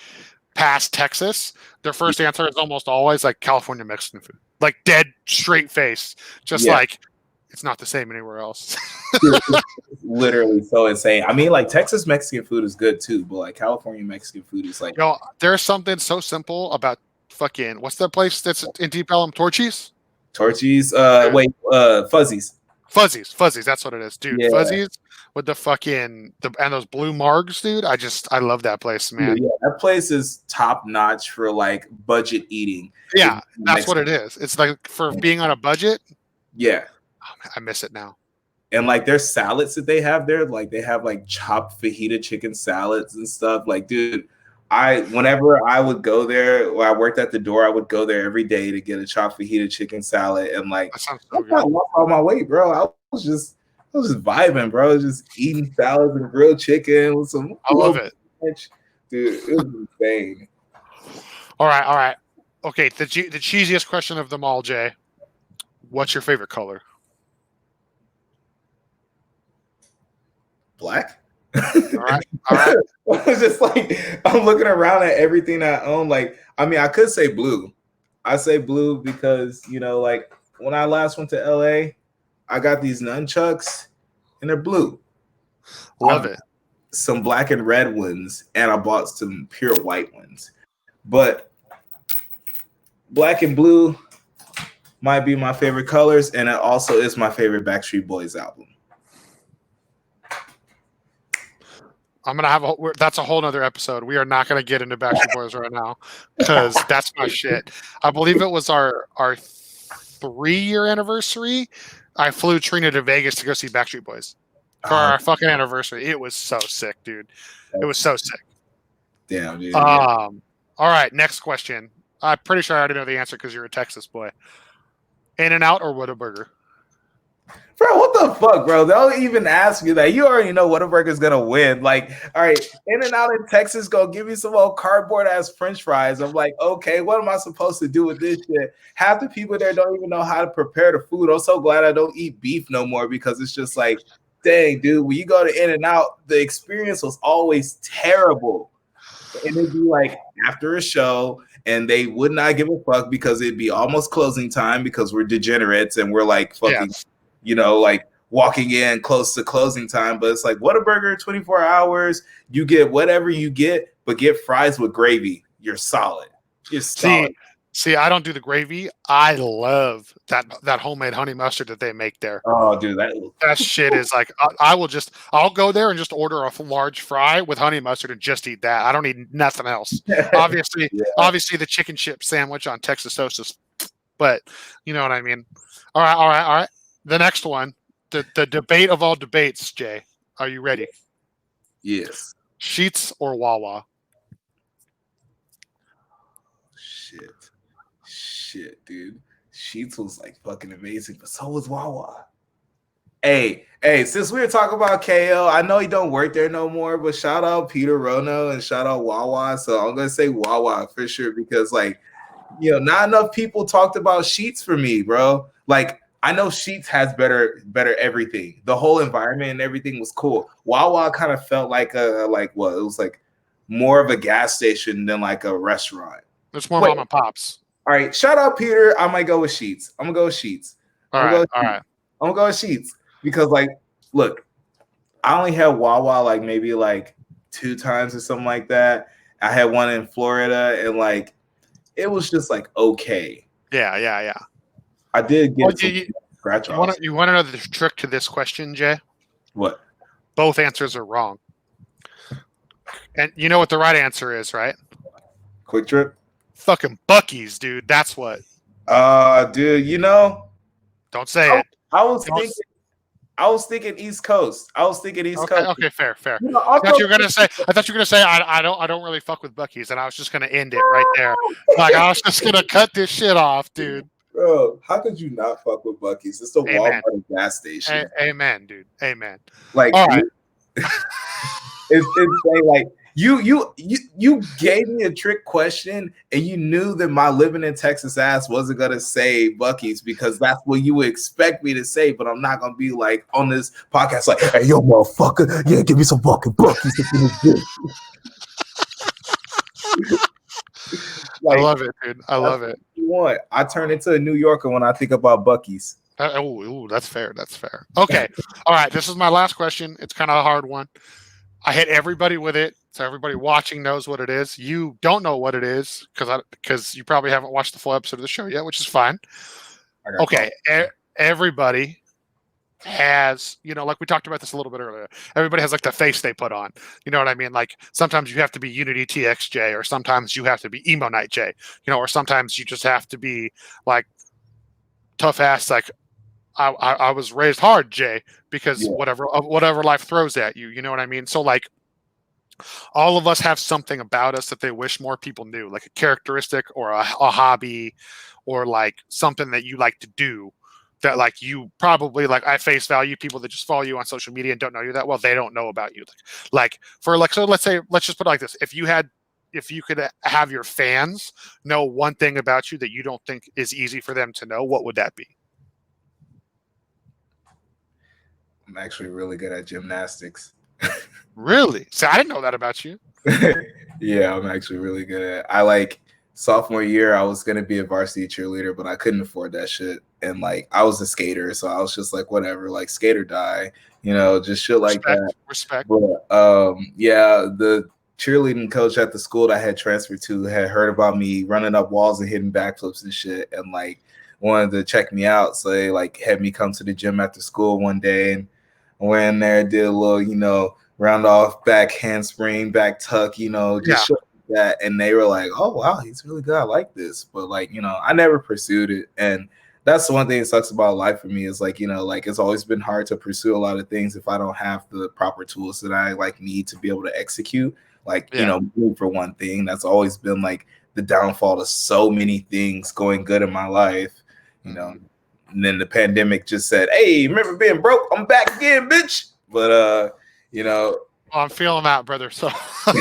A: past Texas, their first answer is almost always like California Mexican food, like dead straight face, just like it's not the same anywhere else.
B: It's literally so insane. I mean, like Texas Mexican food is good too, but like California Mexican food is like,
A: there's something so simple about fucking what's that place that's in Deep Ellum? Torchy's.
B: Fuzzies.
A: Fuzzies, that's what it is, dude. Yeah. Fuzzies with the fucking and those blue margs, dude. I love that place, man.
B: Yeah, that place is top notch for like budget eating.
A: Yeah, that's what it is. It's like for being on a budget.
B: Yeah,
A: I miss it now.
B: And like their salads that they have there, like they have like chopped fajita chicken salads and stuff. Like, dude, whenever I would go there, when I worked at the door, I would go there every day to get a chopped fajita chicken salad. And like,
A: That sounds
B: I
A: so good.
B: lost all my weight, bro. I was just vibing, bro. Just eating salads and grilled chicken with some.
A: I love it,
B: dude. It was insane.
A: All right. Okay, the cheesiest question of them all, Jay. What's your favorite color?
B: Black.
A: All right.
B: I was just like, I'm looking around at everything I own. Like, I mean, I could say blue. I say blue because, you know, like when I last went to LA, I got these nunchucks and they're blue.
A: Love it.
B: Some black and red ones, and I bought some pure white ones. But black and blue might be my favorite colors, and it also is my favorite Backstreet Boys album.
A: I'm gonna have that's a whole nother episode. We are not gonna get into Backstreet Boys right now because that's my shit. I believe it was our 3-year anniversary. I flew Trina to Vegas to go see Backstreet Boys for our fucking anniversary. It was so sick, dude. It was so sick.
B: Damn, dude.
A: All right, next question. I'm pretty sure I already know the answer because you're a Texas boy. In-N-Out or Whataburger?
B: Bro, what the fuck, bro? They'll even ask you that. You already know Whataburger's gonna win. Like, all right, In-N-Out in Texas, go give me some old cardboard ass French fries. I'm like, okay, what am I supposed to do with this shit? Half the people there don't even know how to prepare the food. I'm so glad I don't eat beef no more because it's just like, dang, dude, when you go to In-N-Out, the experience was always terrible. And it'd be like after a show, and they would not give a fuck because it'd be almost closing time because we're degenerates and we're like fucking, you know, like walking in close to closing time. But it's like Whataburger, 24 hours, you get whatever you get, but get fries with gravy. You're solid. You're solid.
A: See, I don't do the gravy. I love that homemade honey mustard that they make there.
B: Oh, dude,
A: that shit is like I'll go there and just order a large fry with honey mustard and just eat that. I don't need nothing else. Obviously, the chicken chip sandwich on Texas toast is, but you know what I mean. All right. The next one, the debate of all debates, Jay. Are you ready?
B: Yes.
A: Sheetz or Wawa?
B: Shit, dude. Sheetz was like fucking amazing, but so was Wawa. Hey, since we were talking about KO, I know he don't work there no more, but shout out Peter Rono and shout out Wawa. So I'm gonna say Wawa for sure because, like, you know, not enough people talked about Sheetz for me, bro. Like, I know Sheetz has better everything. The whole environment and everything was cool. Wawa kind of felt like it was like more of a gas station than like a restaurant.
A: It's more mom and pops.
B: All right, shout out Peter. I might go with Sheetz. I'm gonna go with Sheetz.
A: All right.
B: I'm gonna go with Sheetz because, like, look, I only had Wawa like maybe like 2 times or something like that. I had one in Florida, and like it was just like okay.
A: Yeah.
B: I did get scratch offs.
A: You want to know the trick to this question, Jay?
B: What?
A: Both answers are wrong. And you know what the right answer is, right?
B: Quick Trip.
A: Fucking Buc-ee's, dude. That's what.
B: Dude, you know.
A: Don't say it.
B: I was thinking East Coast.
A: Okay, fair. You know, I thought you were gonna say I don't really fuck with Buc-ee's, and I was just gonna end it right there. Like I was just gonna cut this shit off, dude.
B: Bro, how could you not fuck with Buc-ee's? It's a Walmart gas station.
A: Amen, dude. Amen.
B: Like,
A: all right.
B: it's insane. Like you gave me a trick question, and you knew that my living in Texas ass wasn't gonna say Buc-ee's because that's what you would expect me to say. But I'm not gonna be like on this podcast like, "Hey, yo, motherfucker, yeah, give me some fucking Buc-ee's."
A: Like, I love it, dude. I love it.
B: You want? I turn into a New Yorker when I think about Buc-ee's.
A: That's fair. Okay. All right. This is my last question. It's kind of a hard one. I hit everybody with it, so everybody watching knows what it is. You don't know what it is because you probably haven't watched the full episode of the show yet, which is fine. Okay. Everybody has, you know, like we talked about this a little bit earlier. Everybody has like the face they put on. You know what I mean? Like sometimes you have to be UnityTX Jay, or sometimes you have to be Emo Night Jay, you know, or sometimes you just have to be like tough ass, like I was raised hard, Jay, because
B: Yeah.
A: whatever life throws at you, you know what I mean? So like all of us have something about us that they wish more people knew, like a characteristic or a hobby or like something that you like to do that like you probably like I face value people that just follow you on social media and don't know you that well, they don't know about you. Like for like so let's say let's just put it like this. If you could have your fans know one thing about you that you don't think is easy for them to know, what would that be?
B: I'm actually really good at gymnastics.
A: Really? See, I didn't know that about you.
B: Yeah, I'm actually really good at. I like sophomore year, I was gonna be a varsity cheerleader, but I couldn't afford that shit. And like I was a skater, so I was just like, whatever, like skate or die, just shit like that.
A: Respect.
B: But yeah, the cheerleading coach at the school that I had transferred to had heard about me running up walls and hitting backflips and shit, and like wanted to check me out. So they like had me come to the gym after school one day, and I went in there, did a little, round off back handspring, back tuck, just
A: Yeah.
B: shit like that. And they were like, oh wow, he's really good. I like this. But like, I never pursued it. And that's the one thing that sucks about life for me is like, like it's always been hard to pursue a lot of things if I don't have the proper tools that I like need to be able to execute. Like, for one thing, that's always been like the downfall of so many things going good in my life, And then the pandemic just said, hey, remember being broke? I'm back again, bitch. But
A: I'm feeling that, brother. So
B: dude,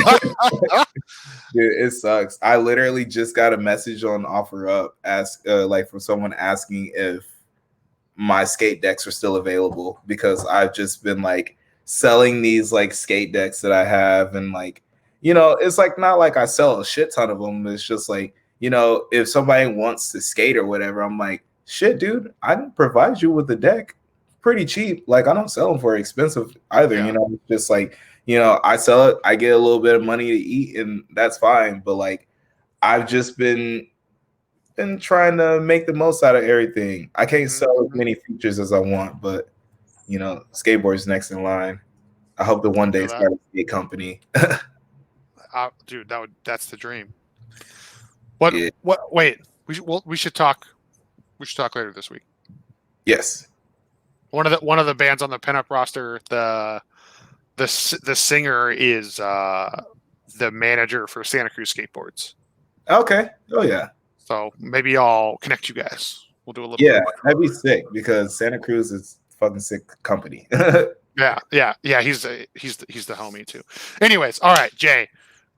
B: it sucks. I literally just got a message on OfferUp like from someone asking if my skate decks are still available because I've just been like selling these like skate decks that I have, and like it's like not like I sell a shit ton of them. It's just like if somebody wants to skate or whatever, I'm like, shit, dude, I can provide you with a deck pretty cheap. Like I don't sell them for expensive either.
A: Yeah.
B: It's just like I sell it, I get a little bit of money to eat, and that's fine. But like I've just been trying to make the most out of everything. I can't sell as many features as I want, but skateboard's next in line. I hope that one day start a skate company.
A: Dude, that's the dream. What?
B: Yeah.
A: What? Wait, we should talk. We should talk later this week.
B: Yes.
A: One of the bands on the pinup roster, the singer is the manager for Santa Cruz Skateboards.
B: Okay. Oh yeah.
A: So maybe I'll connect you guys. We'll do a little.
B: Yeah, that'd be sick because Santa Cruz is fucking sick company.
A: Yeah. He's the homie too. Anyways, all right, Jay.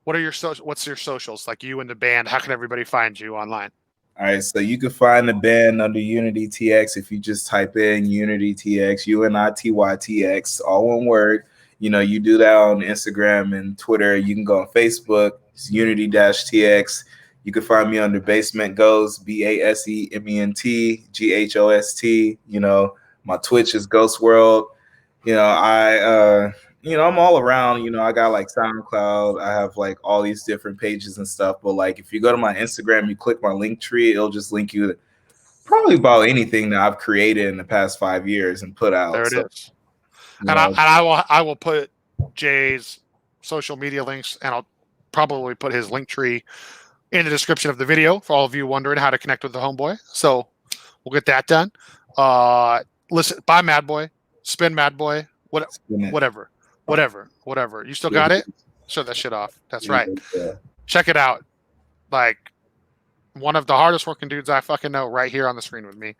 A: What's your socials? Like you and the band, how can everybody find you online?
B: All right, so you can find the band under UnityTX if you just type in UnityTX, UNITYTX, all one word. You do that on Instagram and Twitter. You can go on Facebook, it's Unity-TX. You can find me under Basement Ghost, BASEMENT GHOST. My Twitch is Ghost World. I'm all around, I got like SoundCloud, I have like all these different pages and stuff. But like if you go to my Instagram, you click my link tree, it'll just link you to probably about anything that I've created in the past 5 years and put out.
A: There it is. And I will put Jay's social media links, and I'll probably put his link tree in the description of the video for all of you wondering how to connect with the homeboy. So we'll get that done. Listen, buy Mad Boy, spin Mad Boy, whatever. You still got it? Shut that shit off. That's right.
B: Yeah.
A: Check it out. Like one of the hardest working dudes I fucking know right here on the screen with me.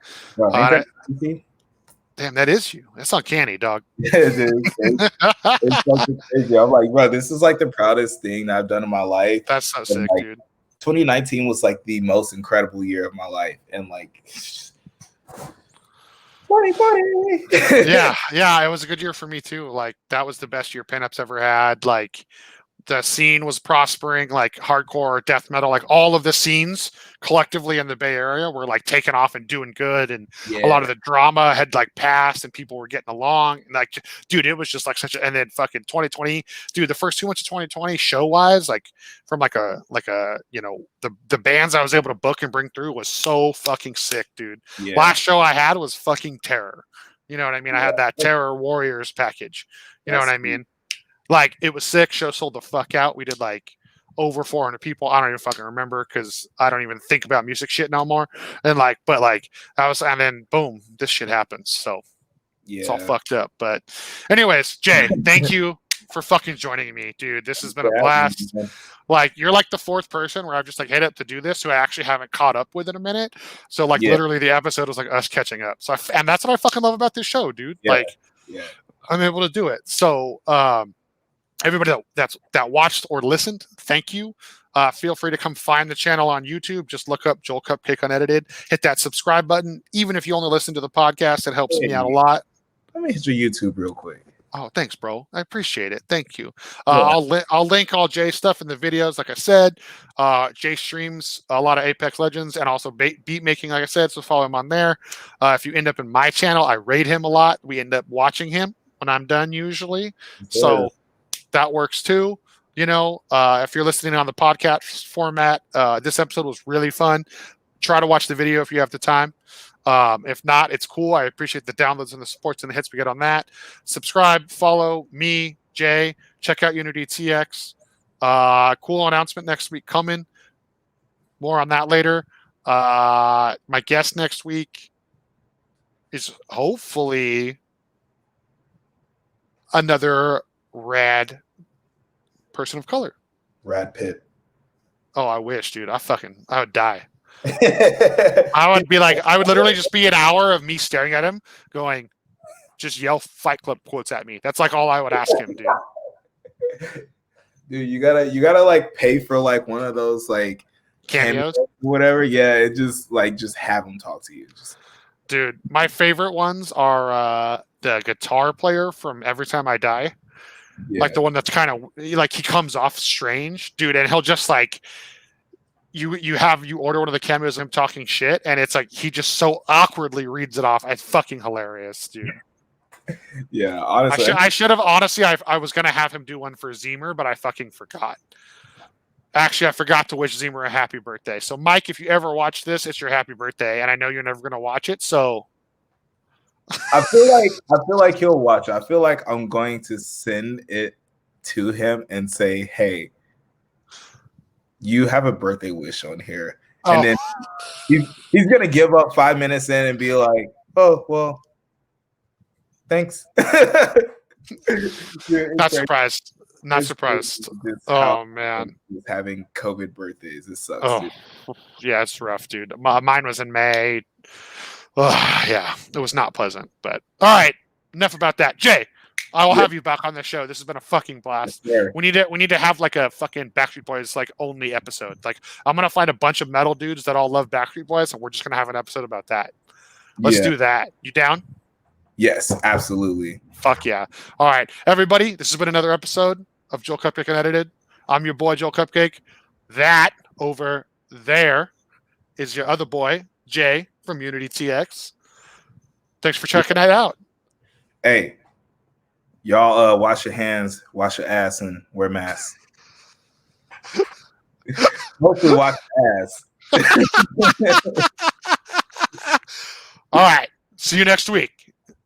A: Damn, that is you. That's uncanny, dog.
B: It's fucking crazy. I'm like, bro, this is like the proudest thing that I've done in my life.
A: That's so sick, dude.
B: 2019 was like the most incredible year of my life, and like 2020.
A: yeah, it was a good year for me too. Like that was the best year Pinup's ever had. Like the scene was prospering, like hardcore death metal, like all of the scenes collectively in the Bay Area were like taking off and doing good, and a lot of the drama had like passed and people were getting along, and like dude, it was just like such a. And then fucking 2020, dude, the first 2 months of 2020 show wise, like from like a the bands I was able to book and bring through was so fucking sick, dude. Last show I had was fucking Terror, you know what I mean? I had that Terror Warriors package, you know what I mean? Like it was sick. Show sold the fuck out. We did like over 400 people. I don't even fucking remember because I don't even think about music shit no more. And like, but like, and then boom, this shit happens. So it's all fucked up. But anyways, Jay, thank you for fucking joining me, dude. This has been a blast. Like, you're like the fourth person where I've just like hit up to do this who I actually haven't caught up with in a minute. So like literally the episode was like us catching up. So and that's what I fucking love about this show, dude. Like I'm able to do it. So everybody that watched or listened, thank you. Feel free to come find the channel on YouTube. Just look up Joel Cupcake Unedited. Hit that subscribe button. Even if you only listen to the podcast, it helps me out a lot.
B: Let me hit your YouTube real quick.
A: Oh, thanks, bro. I appreciate it. Thank you. I'll link all Jay's stuff in the videos. Like I said, Jay streams a lot of Apex Legends and also beat making, like I said, so follow him on there. If you end up in my channel, I raid him a lot. We end up watching him when I'm done usually. So that works too. You know, if you're listening on the podcast format, this episode was really fun. Try to watch the video if you have the time. If not, it's cool. I appreciate the downloads and the supports and the hits we get on that. Subscribe, follow me, Jay. Check out UnityTX. Cool announcement next week coming. More on that later. My guest next week is hopefully another rad person of color.
B: Brad Pitt.
A: Oh, I wish, dude. I would die. I would literally just be an hour of me staring at him going, just yell Fight Club quotes at me. That's like all I would ask him, dude.
B: Dude, you gotta like pay for like one of those like
A: cameos,
B: whatever. Yeah, it just have him talk to you.
A: Dude, my favorite ones are the guitar player from Every Time I Die. Yeah. Like the one that's kind of like he comes off strange, dude, and he'll just like you order one of the cameos of him talking shit, and it's like he just so awkwardly reads it off. It's fucking hilarious, dude.
B: Yeah, honestly,
A: I should have honestly. I was gonna have him do one for Zemer, but I fucking forgot. Actually, I forgot to wish Zemer a happy birthday. So, Mike, if you ever watch this, it's your happy birthday, and I know you're never gonna watch it. So,
B: I feel like he'll watch it. I feel like I'm going to send it to him and say, "Hey, you have a birthday wish on here," and then he's gonna give up 5 minutes in and be like, "Oh well, thanks."
A: Not surprised. Not surprised. Oh man,
B: having COVID birthdays, it sucks.
A: Oh, dude. Yeah, it's rough, dude. Mine was in May. Yeah, it was not pleasant. But all right, enough about that. Jay, I will have you back on the show. This has been a fucking blast. We need to have like a fucking Backstreet Boys like only episode. Like I'm gonna find a bunch of metal dudes that all love Backstreet Boys, and we're just gonna have an episode about that. Let's do that. You down?
B: Yes, absolutely.
A: Fuck yeah. All right, everybody. This has been another episode of Joel Cupcake Unedited. I'm your boy Joel Cupcake. That over there is your other boy Jay from UnityTX. Thanks for checking that out.
B: Hey, y'all wash your hands, wash your ass, and wear masks. Mostly wash your ass.
A: All right. See you next week.